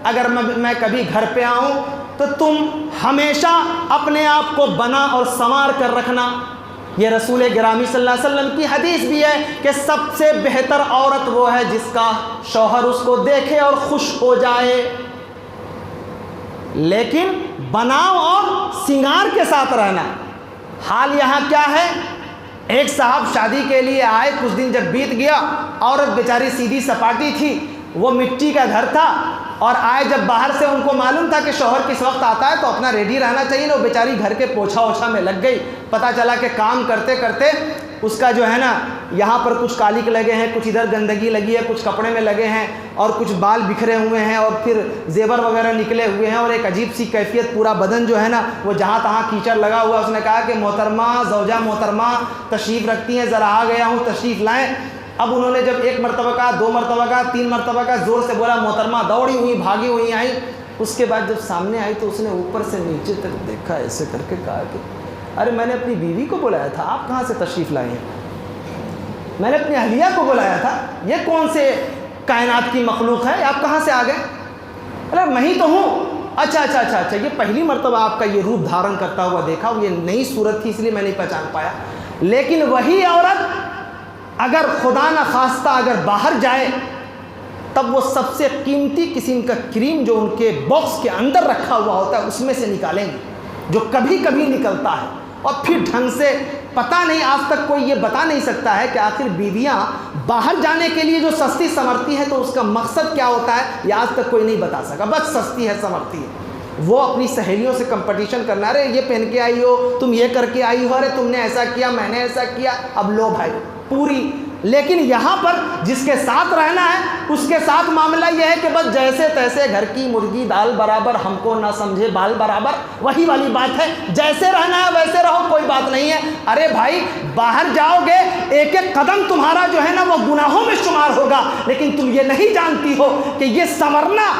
اگر میں کبھی گھر پہ آؤں تو تم ہمیشہ اپنے آپ کو بنا اور سنوار کر رکھنا. یہ رسول گرامی صلی اللہ علیہ وسلم کی حدیث بھی ہے کہ سب سے بہتر عورت وہ ہے جس کا شوہر اس کو دیکھے اور خوش ہو جائے. لیکن بناؤ اور سنگار کے ساتھ رہنا. حال یہاں کیا ہے؟ ایک صاحب شادی کے لیے آئے، کچھ دن جب بیت گیا، عورت بیچاری سیدھی سپاٹی تھی، وہ مٹی کا گھر تھا، اور آئے جب باہر سے ان کو معلوم تھا کہ شوہر کس وقت آتا ہے تو اپنا ریڈی رہنا چاہیے نا. وہ بیچاری گھر کے پوچھا اوچھا میں لگ گئی. پتہ چلا کہ کام کرتے کرتے اس کا جو ہے نا یہاں پر کچھ کالک لگے ہیں، کچھ ادھر گندگی لگی ہے، کچھ کپڑے میں لگے ہیں اور کچھ بال بکھرے ہوئے ہیں اور پھر زیور وغیرہ نکلے ہوئے ہیں اور ایک عجیب سی کیفیت، پورا بدن جو ہے نا وہ جہاں تہاں کیچڑ لگا ہوا. اس نے کہا کہ محترمہ، زوجہ محترمہ تشریف رکھتی ہیں، ذرا آ گیا ہوں، تشریف لائیں. اب انہوں نے جب 1 مرتبہ کہا، 2 مرتبہ کہا، 3 مرتبہ کہا، زور سے بولا، محترمہ دوڑی ہوئی بھاگی ہوئی آئی. اس کے بعد جب سامنے آئی تو اس نے اوپر سے نیچے تک دیکھا، ایسے کر کے کہا کہ ارے میں نے اپنی بیوی کو بلایا تھا، آپ کہاں سے تشریف لائے ہیں؟ میں نے اپنی اہلیہ کو بلایا تھا، یہ کون سے کائنات کی مخلوق ہے، آپ کہاں سے آ گئے؟ ارے میں ہی تو ہوں. اچھا یہ پہلی مرتبہ آپ کا یہ روپ دھارن کرتا ہوا دیکھا، یہ نئی صورت تھی اس لیے میں نہیں پہچان پایا. لیکن وہی عورت اگر خدا نہ خواستہ اگر باہر جائے تب وہ سب سے قیمتی قسم کا کریم جو ان کے باکس کے اندر رکھا ہوا ہوتا ہے اس میں سے نکالیں گے، جو کبھی کبھی نکلتا ہے، اور پھر ڈھنگ سے پتہ نہیں، آج تک کوئی یہ بتا نہیں سکتا ہے کہ آخر بیویاں باہر جانے کے لیے جو سستی سنورتی ہے تو اس کا مقصد کیا ہوتا ہے، یہ آج تک کوئی نہیں بتا سکا، بس سستی ہے سنورتی ہے۔ وہ اپنی سہیلیوں سے کمپٹیشن کرنا، ارے یہ پہن کے آئی ہو، تم یہ کر کے آئی ہو، ارے تم نے ایسا کیا، میں نے ایسا کیا، اب لو بھائی پوری۔ لیکن یہاں پر جس کے ساتھ رہنا ہے اس کے ساتھ معاملہ یہ ہے کہ بس جیسے تیسے گھر کی مرغی دال برابر، ہم کو نہ سمجھے بال برابر، وہی والی بات ہے، جیسے رہنا ہے ویسے رہو، کوئی بات نہیں ہے۔ ارے بھائی باہر جاؤ گے ایک ایک قدم تمہارا جو ہے نا وہ گناہوں میں شمار ہوگا، لیکن تم یہ نہیں جانتی ہو کہ یہ سنورنا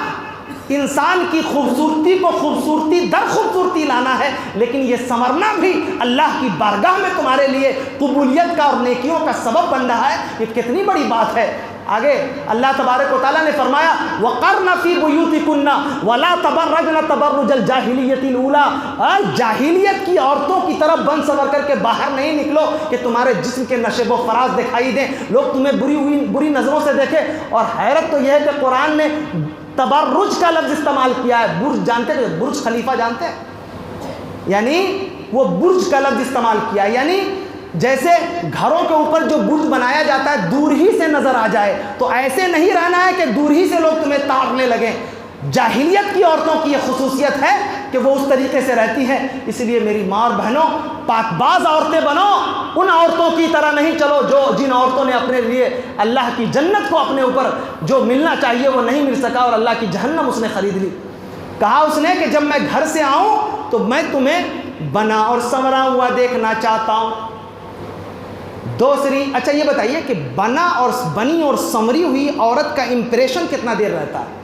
انسان کی خوبصورتی کو خوبصورتی در خوبصورتی لانا ہے، لیکن یہ سنورنا بھی اللہ کی بارگاہ میں تمہارے لیے قبولیت کا اور نیکیوں کا سبب بن رہا ہے۔ یہ کتنی بڑی بات ہے۔ آگے اللہ تبارک و تعالیٰ نے فرمایا وَقَرْنَ فِي بُيُوتِكُنَّ وَلَا تَبَرَّجْنَ تَبَرُّجَ الْجَاهِلِيَّةِ الْأُولَىٰ، جاہلیت کی عورتوں کی طرف بن سنور کر کے باہر نہیں نکلو کہ تمہارے جسم کے نشیب و فراز دکھائی دیں، لوگ تمہیں بری نظروں سے دیکھیں۔ اور حیرت تو یہ ہے کہ قرآن نے تبرج کا لفظ استعمال کیا ہے۔ برج جانتے ہیں، برج خلیفہ جانتے ہیں، یعنی وہ برج کا لفظ استعمال کیا ہے، یعنی جیسے گھروں کے اوپر جو برج بنایا جاتا ہے دور ہی سے نظر آ جائے، تو ایسے نہیں رہنا ہے کہ دور ہی سے لوگ تمہیں تاڑنے لگیں۔ جاہلیت کی عورتوں کی یہ خصوصیت ہے کہ وہ اس طریقے سے رہتی ہیں۔ اس لیے میری ماں اور بہنوں، پاک باز عورتیں بنو، ان عورتوں کی طرح نہیں چلو جن عورتوں نے اپنے لیے اللہ کی جنت کو اپنے اوپر جو ملنا چاہیے وہ نہیں مل سکا، اور اللہ کی جہنم اس نے خرید لی۔ کہا اس نے کہ جب میں گھر سے آؤں تو میں تمہیں بنا اور سنورا ہوا دیکھنا چاہتا ہوں۔ دوسری، اچھا یہ بتائیے کہ بنی اور سنوری ہوئی عورت کا امپریشن کتنا دیر رہتا ہے؟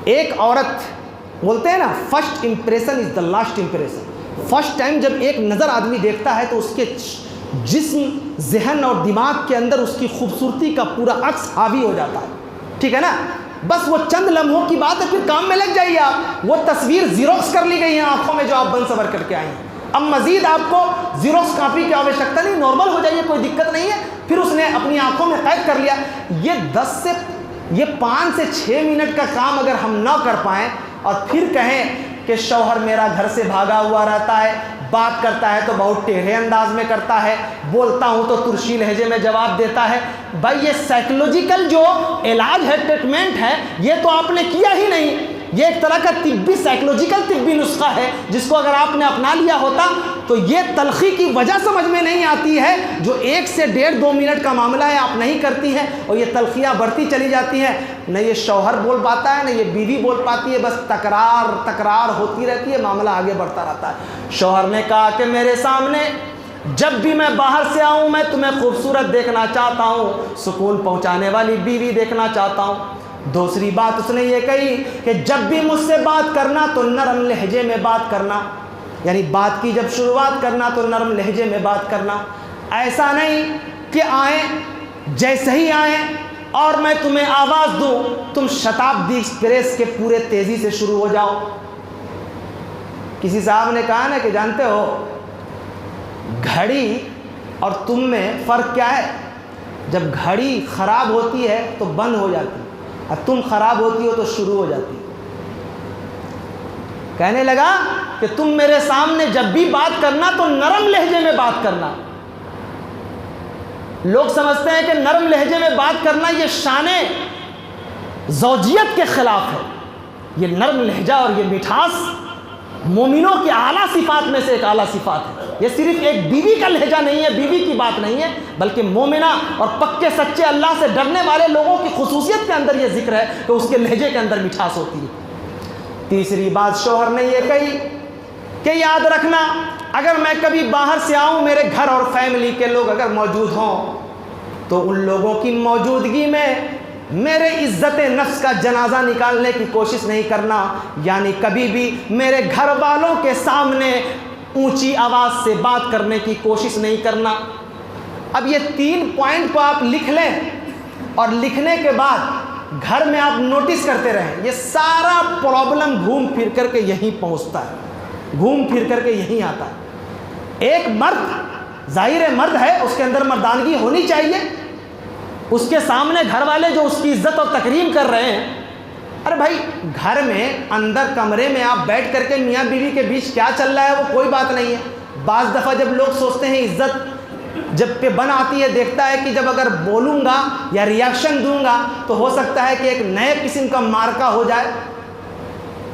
ایک عورت بولتے ہیں نا first impression is the last impression. First time جب ایک نظر آدمی دیکھتا ہے تو اس کے جسم، ذہن اور دماغ کے اندر اس کی خوبصورتی کا پورا عکس حاوی ہو جاتا ہے، ٹھیک ہے نا؟ بس وہ چند لمحوں کی بات ہے، پھر کام میں لگ جائیے آپ۔ وہ تصویر زیروکس کر لی گئی ہے آنکھوں میں جو آپ بن سنور کر کے آئی ہیں، اب مزید آپ کو زیروکس کاپی کی آوشکتا نہیں، نارمل ہو جائیے، کوئی دقت نہیں ہے۔ پھر اس نے اپنی آنکھوں میں قید کر لیا۔ یہ 5 سے 6 منٹ کا کام اگر ہم نہ کر پائیں اور پھر کہیں کہ شوہر میرا گھر سے بھاگا ہوا رہتا ہے، بات کرتا ہے تو بہت ٹیڑھے انداز میں کرتا ہے، بولتا ہوں تو ترشی لہجے میں جواب دیتا ہے، بھائی یہ سائیکولوجیکل جو علاج ہے، ٹریٹمنٹ ہے، یہ تو آپ نے کیا ہی نہیں۔ یہ ایک طرح کا طبی سائیکولوجیکل طبی نسخہ ہے جس کو اگر آپ نے اپنا لیا ہوتا تو یہ تلخی کی وجہ سمجھ میں نہیں آتی ہے۔ جو 1 سے 1.5-2 منٹ کا معاملہ ہے آپ نہیں کرتی ہیں اور یہ تلخیاں بڑھتی چلی جاتی ہیں، نہ یہ شوہر بول پاتا ہے نہ یہ بیوی بول پاتی ہے، بس تکرار ہوتی رہتی ہے، معاملہ آگے بڑھتا رہتا ہے۔ شوہر نے کہا کہ میرے سامنے جب بھی میں باہر سے آؤں میں تمہیں خوبصورت دیکھنا چاہتا ہوں، سکون پہنچانے والی بیوی دیکھنا چاہتا ہوں۔ دوسری بات اس نے یہ کہی کہ جب بھی مجھ سے بات کرنا تو نرم لہجے میں بات کرنا، یعنی بات کی جب شروعات کرنا تو نرم لہجے میں بات کرنا، ایسا نہیں کہ آئیں جیسے ہی آئیں اور میں تمہیں آواز دوں تم شتابدی ایکسپریس کے پورے تیزی سے شروع ہو جاؤ۔ کسی صاحب نے کہا نا کہ جانتے ہو گھڑی اور تم میں فرق کیا ہے؟ جب گھڑی خراب ہوتی ہے تو بند ہو جاتی ہے اور تم خراب ہوتی ہو تو شروع ہو جاتی۔ کہنے لگا کہ تم میرے سامنے جب بھی بات کرنا تو نرم لہجے میں بات کرنا۔ لوگ سمجھتے ہیں کہ نرم لہجے میں بات کرنا یہ شان زوجیت کے خلاف ہے۔ یہ نرم لہجہ اور یہ مٹھاس مومنوں کی اعلیٰ صفات میں سے ایک اعلیٰ صفات ہے۔ یہ صرف ایک بیوی کا لہجہ نہیں ہے، بیوی کی بات نہیں ہے، بلکہ مومنہ اور پکے سچے اللہ سے ڈرنے والے لوگوں کی خصوصیت کے اندر یہ ذکر ہے کہ اس کے لہجے کے اندر مٹھاس ہوتی ہے۔ تیسری بات شوہر نے یہ کہی کہ یاد رکھنا اگر میں کبھی باہر سے آؤں، میرے گھر اور فیملی کے لوگ اگر موجود ہوں تو ان لوگوں کی موجودگی میں میرے عزت نفس کا جنازہ نکالنے کی کوشش نہیں کرنا، یعنی کبھی بھی میرے گھر والوں کے سامنے اونچی آواز سے بات کرنے کی کوشش نہیں کرنا۔ اب یہ 3 پوائنٹ کو آپ لکھ لیں اور لکھنے کے بعد گھر میں آپ نوٹس کرتے رہیں، یہ سارا پرابلم گھوم پھر کر کے یہیں پہنچتا ہے، گھوم پھر کر کے یہیں آتا ہے۔ ایک مرد ظاہر مرد ہے، اس کے اندر مردانگی ہونی چاہیے، اس کے سامنے گھر والے جو اس کی عزت اور تکریم کر رہے ہیں، ارے بھائی گھر میں اندر کمرے میں آپ بیٹھ کر کے میاں بیوی کے بیچ کیا چل رہا ہے وہ کوئی بات نہیں ہے۔ بعض دفعہ جب لوگ سوچتے ہیں عزت جب پہ بن آتی ہے، دیکھتا ہے کہ جب اگر بولوں گا یا ریاکشن دوں گا تو ہو سکتا ہے کہ ایک نئے قسم کا مارکا ہو جائے،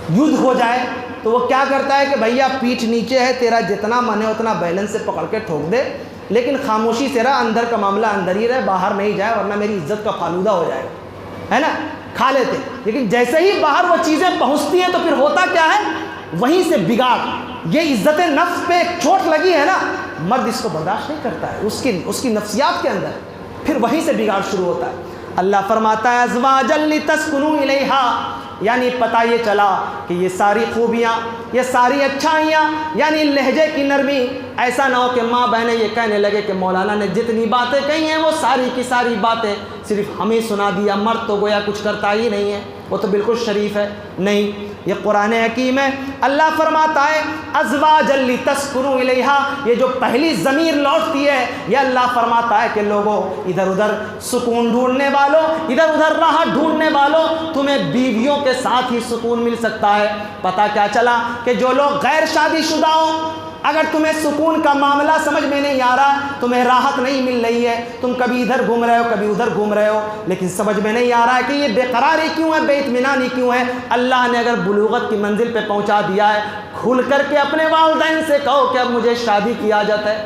یدھ ہو جائے، تو وہ کیا کرتا ہے کہ بھیا پیٹھ نیچے ہے، تیرا جتنا من ہے اتنا بیلنس سے پکڑ کے ٹھوک دے، لیکن خاموشی سے رہا، اندر کا معاملہ اندر ہی رہے، باہر نہیں جائے ورنہ میری عزت کا فالودہ ہو جائے گا، ہے نا؟ کھا لیتے، لیکن جیسے ہی باہر وہ چیزیں پہنچتی ہیں تو پھر ہوتا کیا ہے، وہیں سے بگاڑ۔ یہ عزت نفس پہ ایک چوٹ لگی ہے نا، مرد اس کو برداشت نہیں کرتا ہے، اس کی نفسیات کے اندر، پھر وہیں سے بگاڑ شروع ہوتا ہے۔ اللہ فرماتا ہے ازواجا لتسکنوا الیہا، یعنی پتہ یہ چلا کہ یہ ساری خوبیاں، یہ ساری اچھائیاں، یعنی لہجے کی نرمی، ایسا نہ ہو کہ ماں بہنیں یہ کہنے لگے کہ مولانا نے جتنی باتیں کہی ہیں وہ ساری کی ساری باتیں صرف ہمیں سنا دیا، مرد تو گویا کچھ کرتا ہی نہیں ہے، وہ تو بالکل شریف ہے۔ نہیں، یہ قرآن حکیم ہے، اللہ فرماتا ہے ازواجا لتسکنوا الیہا، یہ جو پہلی ضمیر لوٹتی ہے، یہ اللہ فرماتا ہے کہ لوگوں، ادھر ادھر سکون ڈھونڈنے والوں، ادھر ادھر راحت ڈھونڈنے والوں، تمہیں بیویوں کے ساتھ ہی سکون مل سکتا ہے۔ پتہ کیا چلا کہ جو لوگ غیر شادی شدہ ہوں، اگر تمہیں سکون کا معاملہ سمجھ میں نہیں آ رہا، تمہیں راحت نہیں مل رہی ہے، تم کبھی ادھر گھوم رہے ہو کبھی ادھر گھوم رہے ہو، لیکن سمجھ میں نہیں آ رہا ہے کہ یہ بے قراری کیوں ہے، بے اطمینانی کیوں ہے۔ اللہ نے اگر بلوغت کی منزل پہ پہنچا دیا ہے، کھل کر کے اپنے والدین سے کہو کہ اب مجھے شادی کی اجازت ہے،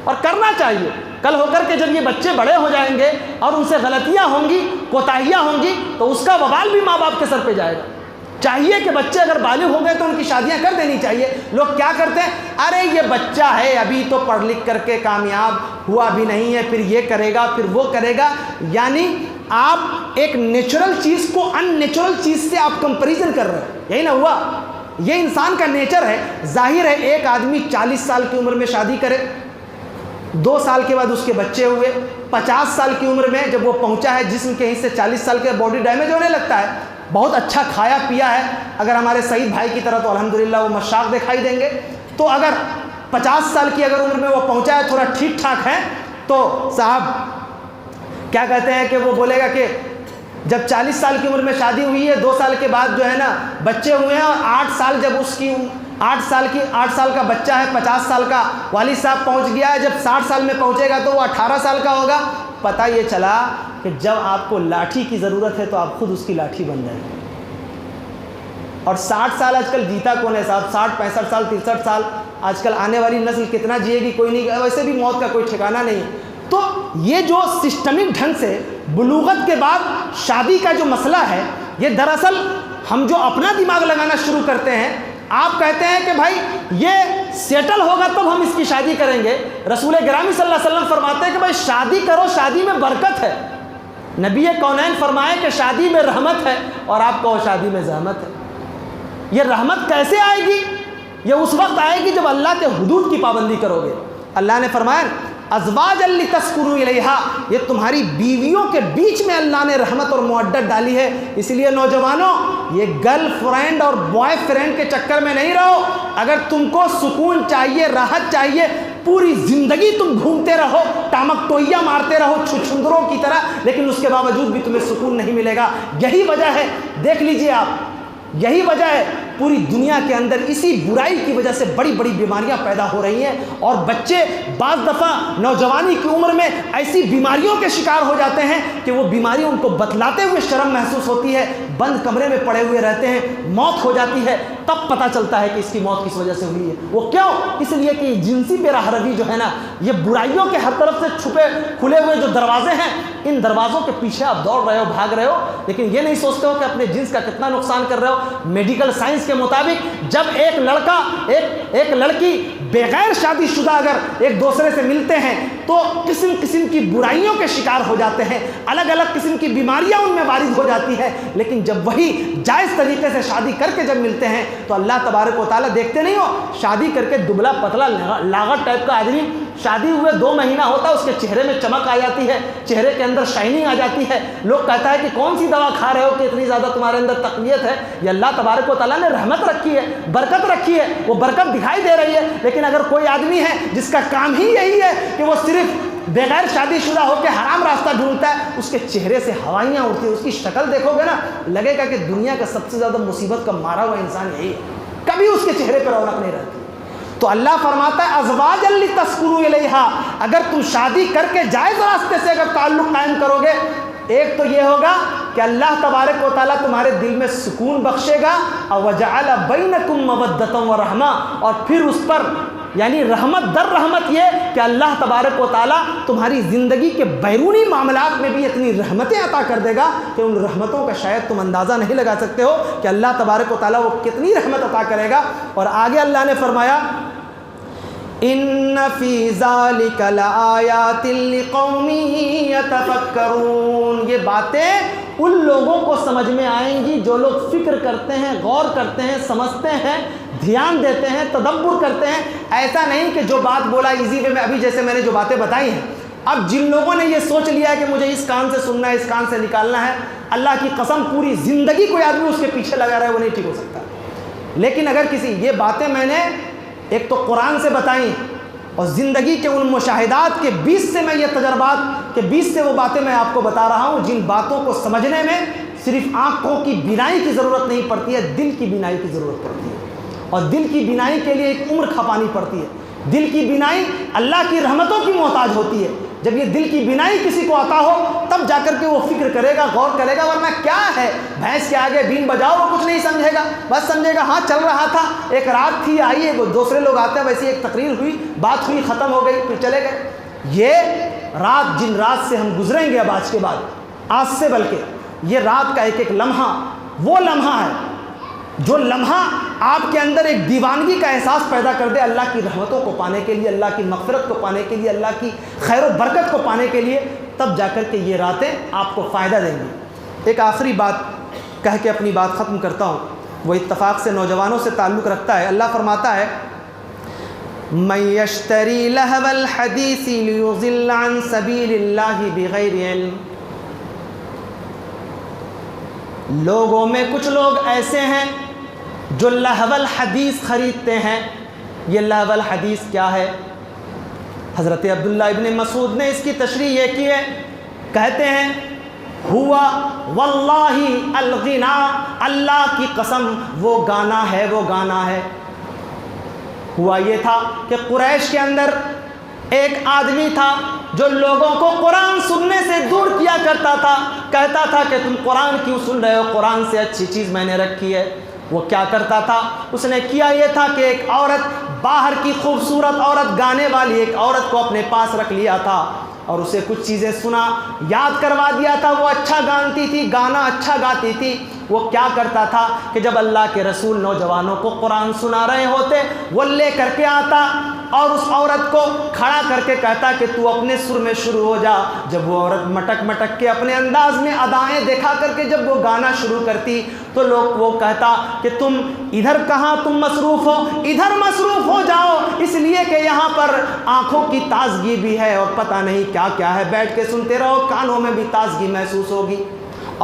اور کرنا چاہیے۔ کل ہو کر کے جب یہ بچے بڑے ہو جائیں گے اور ان سے غلطیاں ہوں گی، کوتاہیاں ہوں گی، تو اس کا وبال بھی ماں باپ کے سر پہ جائے گا۔ چاہیے کہ بچے اگر بالغ ہو گئے تو ان کی شادیاں کر دینی چاہیے۔ لوگ کیا کرتے ہیں، ارے یہ بچہ ہے ابھی تو پڑھ لکھ کر کے کامیاب ہوا بھی نہیں ہے، پھر یہ کرے گا پھر وہ کرے گا، یعنی آپ ایک نیچرل چیز کو ان نیچرل چیز سے آپ کمپیریزن کر رہے ہیں، یہی نہ ہوا۔ یہ انسان کا نیچر ہے۔ ظاہر ہے ایک آدمی 40 سال کی عمر میں شادی کرے، 2 سال کے بعد اس کے بچے ہوئے، 50 سال کی عمر میں جب وہ پہنچا ہے، جسم کے حصے 40 سال کے باڈی ڈیمیج ہونے لگتا ہے، بہت اچھا کھایا پیا ہے، اگر ہمارے سعید بھائی کی طرح تو الحمدللہ وہ مشاق دکھائی دیں گے، تو اگر 50 سال کی اگر عمر میں وہ پہنچا ہے، تھوڑا ٹھیک ٹھاک ہے، تو صاحب کیا کہتے ہیں کہ وہ بولے گا کہ جب 40 سال کی عمر میں شادی ہوئی ہے، 2 سال کے بعد جو ہے نا بچے ہوئے ہیں، اور 8 سال جب اس کی 8 سال کا بچہ ہے، 50 سال کا والد صاحب پہنچ گیا ہے، جب 60 سال میں پہنچے گا تو وہ 18 سال کا ہوگا۔ پتہ یہ چلا کہ جب آپ کو لاٹھی کی ضرورت ہے تو آپ خود اس کی لاٹھی بن جائیں گے۔ اور 60 سال آج کل جیتا کون ہے صاحب، 60 65 سال 63 سال آج کل آنے والی نسل کتنا جیے گی کوئی نہیں، ویسے بھی موت کا کوئی ٹھکانہ نہیں۔ تو یہ جو سسٹمک ڈھنگ سے بلوغت کے بعد شادی کا جو مسئلہ ہے، یہ دراصل ہم جو اپنا دماغ لگانا شروع کرتے ہیں، آپ کہتے ہیں کہ بھائی یہ سیٹل ہوگا تب ہم اس کی شادی کریں گے۔ رسول گرامی صلی اللہ علیہ وسلم فرماتے ہیں کہ بھائی شادی کرو، شادی میں برکت ہے۔ نبی کونین فرمائے کہ شادی میں رحمت ہے، اور آپ کہو شادی میں زحمت ہے۔ یہ رحمت کیسے آئے گی؟ یہ اس وقت آئے گی جب اللہ کے حدود کی پابندی کرو گے۔ اللہ نے فرمایا ازواجا لتسکنوا الیہا، یہ تمہاری بیویوں کے بیچ میں اللہ نے رحمت اور مودت ڈالی ہے۔ اس لیے نوجوانوں، یہ گرل فرینڈ اور بوائے فرینڈ کے چکر میں نہیں رہو۔ اگر تم کو سکون چاہیے، راحت چاہیے، پوری زندگی تم گھومتے رہو، ٹامک ٹوئیاں مارتے رہو چھچھندروں کی طرح، لیکن اس کے باوجود بھی تمہیں سکون نہیں ملے گا۔ یہی وجہ ہے، دیکھ لیجئے آپ، یہی وجہ ہے پوری دنیا کے اندر اسی برائی کی وجہ سے بڑی بڑی بیماریاں پیدا ہو رہی ہیں، اور بچے بعض دفعہ نوجوانی کی عمر میں ایسی بیماریوں کے شکار ہو جاتے ہیں کہ وہ بیماری ان کو بتلاتے ہوئے شرم محسوس ہوتی ہے، بند کمرے میں پڑے ہوئے رہتے ہیں، موت ہو جاتی ہے، تب پتہ چلتا ہے کہ اس کی موت کس وجہ سے ہوئی ہے۔ وہ کیوں؟ اس لیے کہ جنسی بے راہ روی جو ہے نا، یہ برائیوں کے ہر طرف سے چھپے کھلے ہوئے جو دروازے ہیں، ان دروازوں کے پیچھے آپ دوڑ رہے ہو، بھاگ رہے ہو، لیکن یہ نہیں سوچتے ہو کہ اپنے جنس کا کتنا نقصان کر رہے ہو۔ میڈیکل سائنس کے مطابق جب ایک لڑکا ایک لڑکی بغیر شادی شدہ اگر ایک دوسرے سے ملتے ہیں تو قسم قسم کی برائیوں کے شکار ہو جاتے ہیں، الگ الگ قسم کی بیماریاں ان میں وارد ہو جاتی ہے، لیکن جب وہی جائز طریقے سے شادی کر کے جب ملتے ہیں تو اللہ تبارک و تعالیٰ دیکھتے نہیں ہو، شادی کر کے دبلا پتلا لاغت ٹائپ کا آدمی شادی ہوئے 2 مہینہ ہوتا ہے اس کے چہرے میں چمک آ جاتی ہے، چہرے کے اندر شائننگ آ جاتی ہے، لوگ کہتا ہے کہ کون سی دوا کھا رہے ہو کہ اتنی زیادہ تمہارے اندر تقویت ہے؟ یہ اللہ تبارک و تعالیٰ نے رحمت رکھی ہے، برکت رکھی ہے، وہ برکت دکھائی دے رہی ہے۔ لیکن اگر کوئی آدمی ہے جس کا کام ہی یہی ہے کہ وہ صرف بغیر شادی شدہ ہو کے حرام راستہ ڈھونڈتا ہے، اس کے چہرے سے ہوائیاں اڑتی ہیں، اس کی شکل دیکھو گے نا لگے گا کہ دنیا کا سب سے زیادہ مصیبت کا مارا ہوا انسان یہی ہے، کبھی اس کے چہرے پہ رونق نہیں رہتی۔ تو اللہ فرماتا ہے ازواجا لتسکنوا الیہا، اگر تم شادی کر کے جائز راستے سے اگر تعلق قائم کرو گے، ایک تو یہ ہوگا کہ اللہ تبارک و تعالیٰ تمہارے دل میں سکون بخشے گا، وجعل بینکم مودۃ ورحمہ، اور پھر اس پر یعنی رحمت در رحمت یہ کہ اللہ تبارک و تعالیٰ تمہاری زندگی کے بیرونی معاملات میں بھی اتنی رحمتیں عطا کر دے گا کہ ان رحمتوں کا شاید تم اندازہ نہیں لگا سکتے ہو کہ اللہ تبارک و تعالیٰ وہ کتنی رحمت عطا کرے گا۔ اور آگے اللہ نے فرمایا ان فی ذالک لآیات لقوم یتفکرون، یہ باتیں ان لوگوں کو سمجھ میں آئیں گی جو لوگ فکر کرتے ہیں، غور کرتے ہیں، سمجھتے ہیں، دھیان دیتے ہیں، تدبر کرتے ہیں۔ ایسا نہیں کہ جو بات بولا ایزی وے میں، ابھی جیسے میں نے جو باتیں بتائی ہیں، اب جن لوگوں نے یہ سوچ لیا ہے کہ مجھے اس کان سے سننا ہے، اس کان سے نکالنا ہے، اللہ کی قسم پوری زندگی کوئی آدمی اس کے پیچھے لگا رہے وہ نہیں ٹھیک ہو سکتا۔ لیکن اگر کسی یہ باتیں میں نے ایک تو قرآن سے بتائیں اور زندگی کے ان مشاہدات کے 20 سے میں یہ تجربات کے 20 سے وہ باتیں میں آپ کو بتا رہا ہوں جن باتوں کو سمجھنے میں صرف آنکھوں کی بینائی کی ضرورت نہیں پڑتی ہے، دل کی بینائی کی ضرورت پڑتی ہے، اور دل کی بینائی کے لیے ایک عمر کھپانی پڑتی ہے۔ دل کی بینائی اللہ کی رحمتوں کی محتاج ہوتی ہے۔ جب یہ دل کی بینائی کسی کو عطا ہو تب جا کر کے وہ فکر کرے گا، غور کرے گا، ورنہ کیا ہے بھینس کے آگے بین بجاؤ، وہ کچھ نہیں سمجھے گا، بس سمجھے گا ہاں چل رہا تھا، ایک رات تھی آئیے، وہ دوسرے لوگ آتے ہیں، ویسے ایک تقریر ہوئی، بات ہوئی، ختم ہو گئی، پھر چلے گئے۔ یہ رات جن رات سے ہم گزریں گے اب آج کے بعد، آج سے بلکہ یہ رات کا ایک ایک لمحہ وہ لمحہ ہے جو لمحہ آپ کے اندر ایک دیوانگی کا احساس پیدا کر دے اللہ کی رحمتوں کو پانے کے لیے، اللہ کی مغفرت کو پانے کے لیے، اللہ کی خیر و برکت کو پانے کے لیے، تب جا کر کے یہ راتیں آپ کو فائدہ دیں گی۔ ایک آخری بات کہہ کے اپنی بات ختم کرتا ہوں، وہ اتفاق سے نوجوانوں سے تعلق رکھتا ہے۔ اللہ فرماتا ہے من یشتری لہو الحدیث لیضل عن سبیل اللہ بغیر علم، لوگوں میں کچھ لوگ ایسے ہیں جو لہو الحدیث خریدتے ہیں۔ یہ لہو الحدیث کیا ہے؟ حضرت عبداللہ ابن مسعود نے اس کی تشریح یہ کی ہے، کہتے ہیں ہوا واللہ الغنا، اللہ کی قسم وہ گانا ہے، وہ گانا ہے۔ ہوا یہ تھا کہ قریش کے اندر ایک آدمی تھا جو لوگوں کو قرآن سننے سے دور کیا کرتا تھا، کہتا تھا کہ تم قرآن کیوں سن رہے ہو، قرآن سے اچھی چیز میں نے رکھی ہے۔ وہ کیا کرتا تھا؟ اس نے کیا یہ تھا کہ ایک عورت، باہر کی خوبصورت عورت، گانے والی ایک عورت کو اپنے پاس رکھ لیا تھا اور اسے کچھ چیزیں سنا، یاد کروا دیا تھا۔ وہ اچھا گانتی تھی، گانا اچھا گاتی تھی۔ وہ کیا کرتا تھا کہ جب اللہ کے رسول نوجوانوں کو قرآن سنا رہے ہوتے، وہ لے کر کے آتا اور اس عورت کو کھڑا کر کے کہتا کہ تو اپنے سر میں شروع ہو جا۔ جب وہ عورت مٹک مٹک کے اپنے انداز میں ادائیں دکھا کر کے جب وہ گانا شروع کرتی تو لوگ وہ کہتا کہ تم ادھر کہاں تم مصروف ہو، ادھر مصروف ہو جاؤ، اس لیے کہ یہاں پر آنکھوں کی تازگی بھی ہے اور پتہ نہیں کیا کیا ہے، بیٹھ کے سنتے رہو، کانوں میں بھی تازگی محسوس ہوگی۔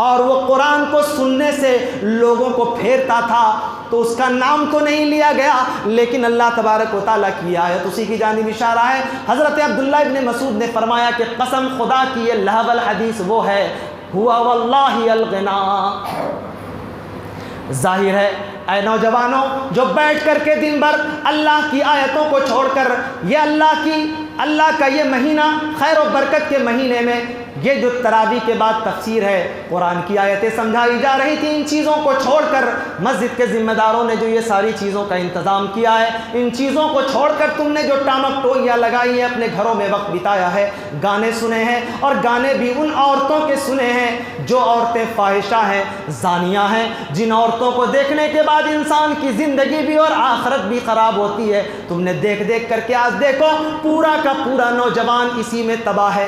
اور وہ قرآن کو سننے سے لوگوں کو پھیرتا تھا، تو اس کا نام تو نہیں لیا گیا، لیکن اللہ تبارک و تعالیٰ کی آیت اسی کی جانب اشارہ ہے۔ حضرت عبداللہ ابن مسعود نے فرمایا کہ قسم خدا کی یہ لہو الحدیث وہ ہے، ہوا واللہ الغنا۔ ظاہر ہے اے نوجوانوں جو بیٹھ کر کے دن بھر اللہ کی آیتوں کو چھوڑ کر یہ اللہ کا یہ مہینہ خیر و برکت کے مہینے میں یہ جو تراویح کے بعد تفسیر ہے، قرآن کی آیتیں سمجھائی جا رہی تھی، ان چیزوں کو چھوڑ کر مسجد کے ذمہ داروں نے جو یہ ساری چیزوں کا انتظام کیا ہے، ان چیزوں کو چھوڑ کر تم نے جو ٹامک ٹوئیاں لگائی ہیں، اپنے گھروں میں وقت بتایا ہے، گانے سنے ہیں، اور گانے بھی ان عورتوں کے سنے ہیں جو عورتیں فاحشہ ہیں، زانیہ ہیں، جن عورتوں کو دیکھنے کے بعد انسان کی زندگی بھی اور آخرت بھی خراب ہوتی ہے۔ تم نے دیکھ دیکھ کر کے آج دیکھو پورا کا پورا نوجوان اسی میں تباہ ہے۔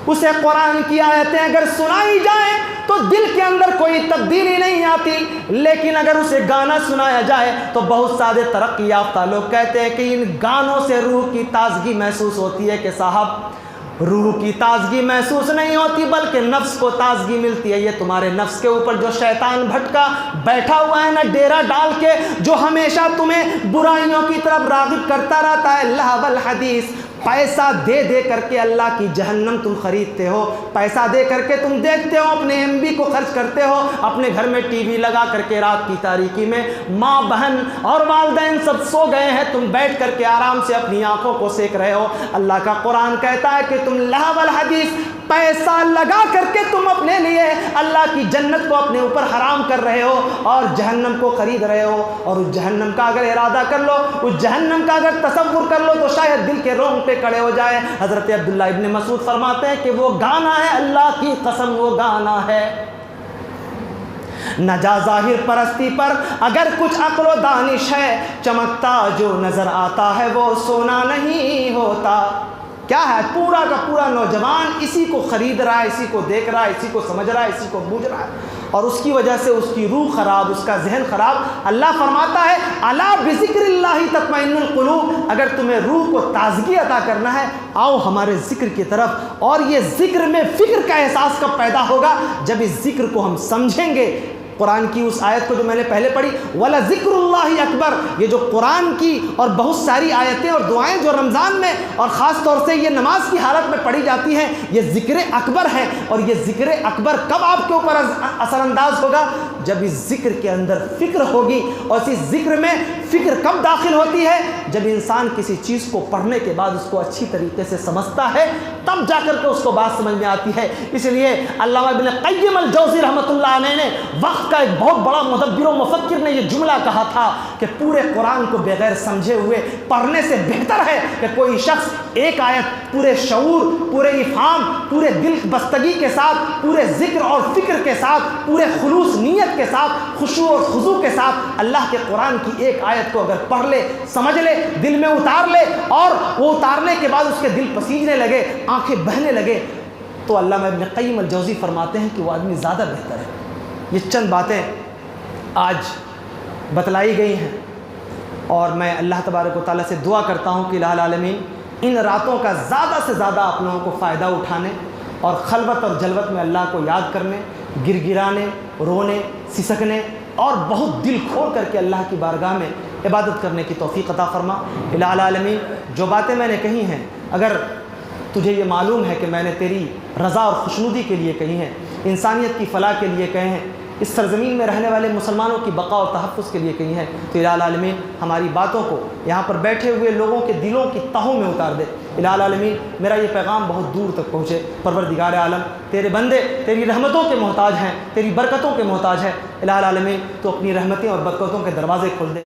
اسے قرآن کی آیتیں اگر سنائی جائیں تو دل کے اندر کوئی تبدیلی نہیں آتی، لیکن اگر اسے گانا سنایا جائے تو بہت سارے ترقی یافتہ لوگ کہتے ہیں کہ ان گانوں سے روح کی تازگی محسوس ہوتی ہے، کہ صاحب روح کی تازگی محسوس نہیں ہوتی بلکہ نفس کو تازگی ملتی ہے۔ یہ تمہارے نفس کے اوپر جو شیطان بھٹکا بیٹھا ہوا ہے نا ڈیرا ڈال کے، جو ہمیشہ تمہیں برائیوں کی طرف راغب کرتا رہتا ہے، لہو الحدیث، پیسہ دے دے کر کے اللہ کی جہنم تم خریدتے ہو، پیسہ دے کر کے تم دیکھتے ہو، اپنے ایم بی کو خرچ کرتے ہو، اپنے گھر میں ٹی وی لگا کر کے رات کی تاریکی میں ماں بہن اور والدین سب سو گئے ہیں، تم بیٹھ کر کے آرام سے اپنی آنکھوں کو سیک رہے ہو۔ اللہ کا قرآن کہتا ہے کہ تم لہو الحدیث، پیسہ لگا کر کے تم اپنے لیے اللہ کی جنت کو اپنے اوپر حرام کر رہے ہو اور جہنم کو خرید رہے ہو۔ اور اس جہنم کا اگر ارادہ کر لو، اس جہنم کا اگر تصور کر لو تو شاید دل کے رونگٹے کھڑے ہو جائے۔ حضرت عبداللہ ابن مسعود فرماتے ہیں کہ وہ گانا ہے، اللہ کی قسم وہ گانا ہے۔ نہ جا ظاہر پرستی پر اگر کچھ عقل و دانش ہے، چمکتا جو نظر آتا ہے وہ سونا نہیں ہوتا۔ کیا ہے؟ پورا کا پورا نوجوان اسی کو خرید رہا ہے، اسی کو دیکھ رہا ہے، اسی کو سمجھ رہا ہے، اسی کو بوجھ رہا ہے، اور اس کی وجہ سے اس کی روح خراب، اس کا ذہن خراب۔ اللہ فرماتا ہے الا بذکر اللہ تطمئن القلوب، اگر تمہیں روح کو تازگی عطا کرنا ہے آؤ ہمارے ذکر کی طرف۔ اور یہ ذکر میں فکر کا احساس کب پیدا ہوگا؟ جب اس ذکر کو ہم سمجھیں گے۔ قرآن کی اس آیت کو جو میں نے پہلے پڑھی، وَلَذِكْرُ اللَّهِ أَكْبَرُ، یہ جو قرآن کی اور بہت ساری آیتیں اور دعائیں جو رمضان میں اور خاص طور سے یہ نماز کی حالت میں پڑھی جاتی ہیں، یہ ذکر اکبر ہے۔ اور یہ ذکر اکبر کب آپ کے اوپر اثر انداز ہوگا؟ جب اس ذکر کے اندر فکر ہوگی۔ اور اسی ذکر میں فکر کب داخل ہوتی ہے؟ جب انسان کسی چیز کو پڑھنے کے بعد اس کو اچھی طریقے سے سمجھتا ہے، تب جا کر کے اس کو بات سمجھ میں آتی ہے۔ اس لیے علامہ ابن قیم الجوزی رحمۃ اللہ علیہ نے وقت کا ایک بہت بڑا مدبر و مفکر نے یہ جملہ کہا تھا کہ پورے قرآن کو بغیر سمجھے ہوئے پڑھنے سے بہتر ہے کہ کوئی شخص ایک آیت پورے شعور، پورے افہام، پورے دل بستگی کے ساتھ، پورے ذکر اور فکر کے ساتھ، پورے خلوص نیت کے ساتھ، خشوع اور خضوع کے ساتھ اللہ کے قرآن کی ایک آیت کو اگر پڑھ لے، سمجھ لے، دل میں اتار لے، اور وہ اتارنے کے بعد اس کے دل پسیجنے لگے، آنکھیں بہنے لگے، تو علامہ ابن قیم الجوزی فرماتے ہیں کہ وہ آدمی زیادہ بہتر ہے۔ یہ چند باتیں آج بتلائی گئی ہیں، اور میں اللہ تبارک و تعالیٰ سے دعا کرتا ہوں کہ الہ العالمین ان راتوں کا زیادہ سے زیادہ آپ لوگوں کو فائدہ اٹھانے اور خلوت اور جلوت میں اللہ کو یاد کرنے، گر گرانے، رونے، سسکنے اور بہت دل کھول کر کے اللہ کی بارگاہ میں عبادت کرنے کی توفیق عطا فرما۔ الہ العالمین جو باتیں میں نے کہی ہیں، اگر تجھے یہ معلوم ہے کہ میں نے تیری رضا اور خوشنودی کے لیے کہی ہیں، انسانیت کی فلاح کے لیے کہے ہیں، اس سرزمین میں رہنے والے مسلمانوں کی بقا اور تحفظ کے لیے کہی ہیں، تو الہ العالمین ہماری باتوں کو یہاں پر بیٹھے ہوئے لوگوں کے دلوں کی تہوں میں اتار دے۔ الہ العالمین میرا یہ پیغام بہت دور تک پہنچے۔ پروردگار عالم، تیرے بندے تیری رحمتوں کے محتاج ہیں، تیری برکتوں کے محتاج ہیں۔ الہ العالمین تو اپنی رحمتیں اور برکتوں کے دروازے کھول دے۔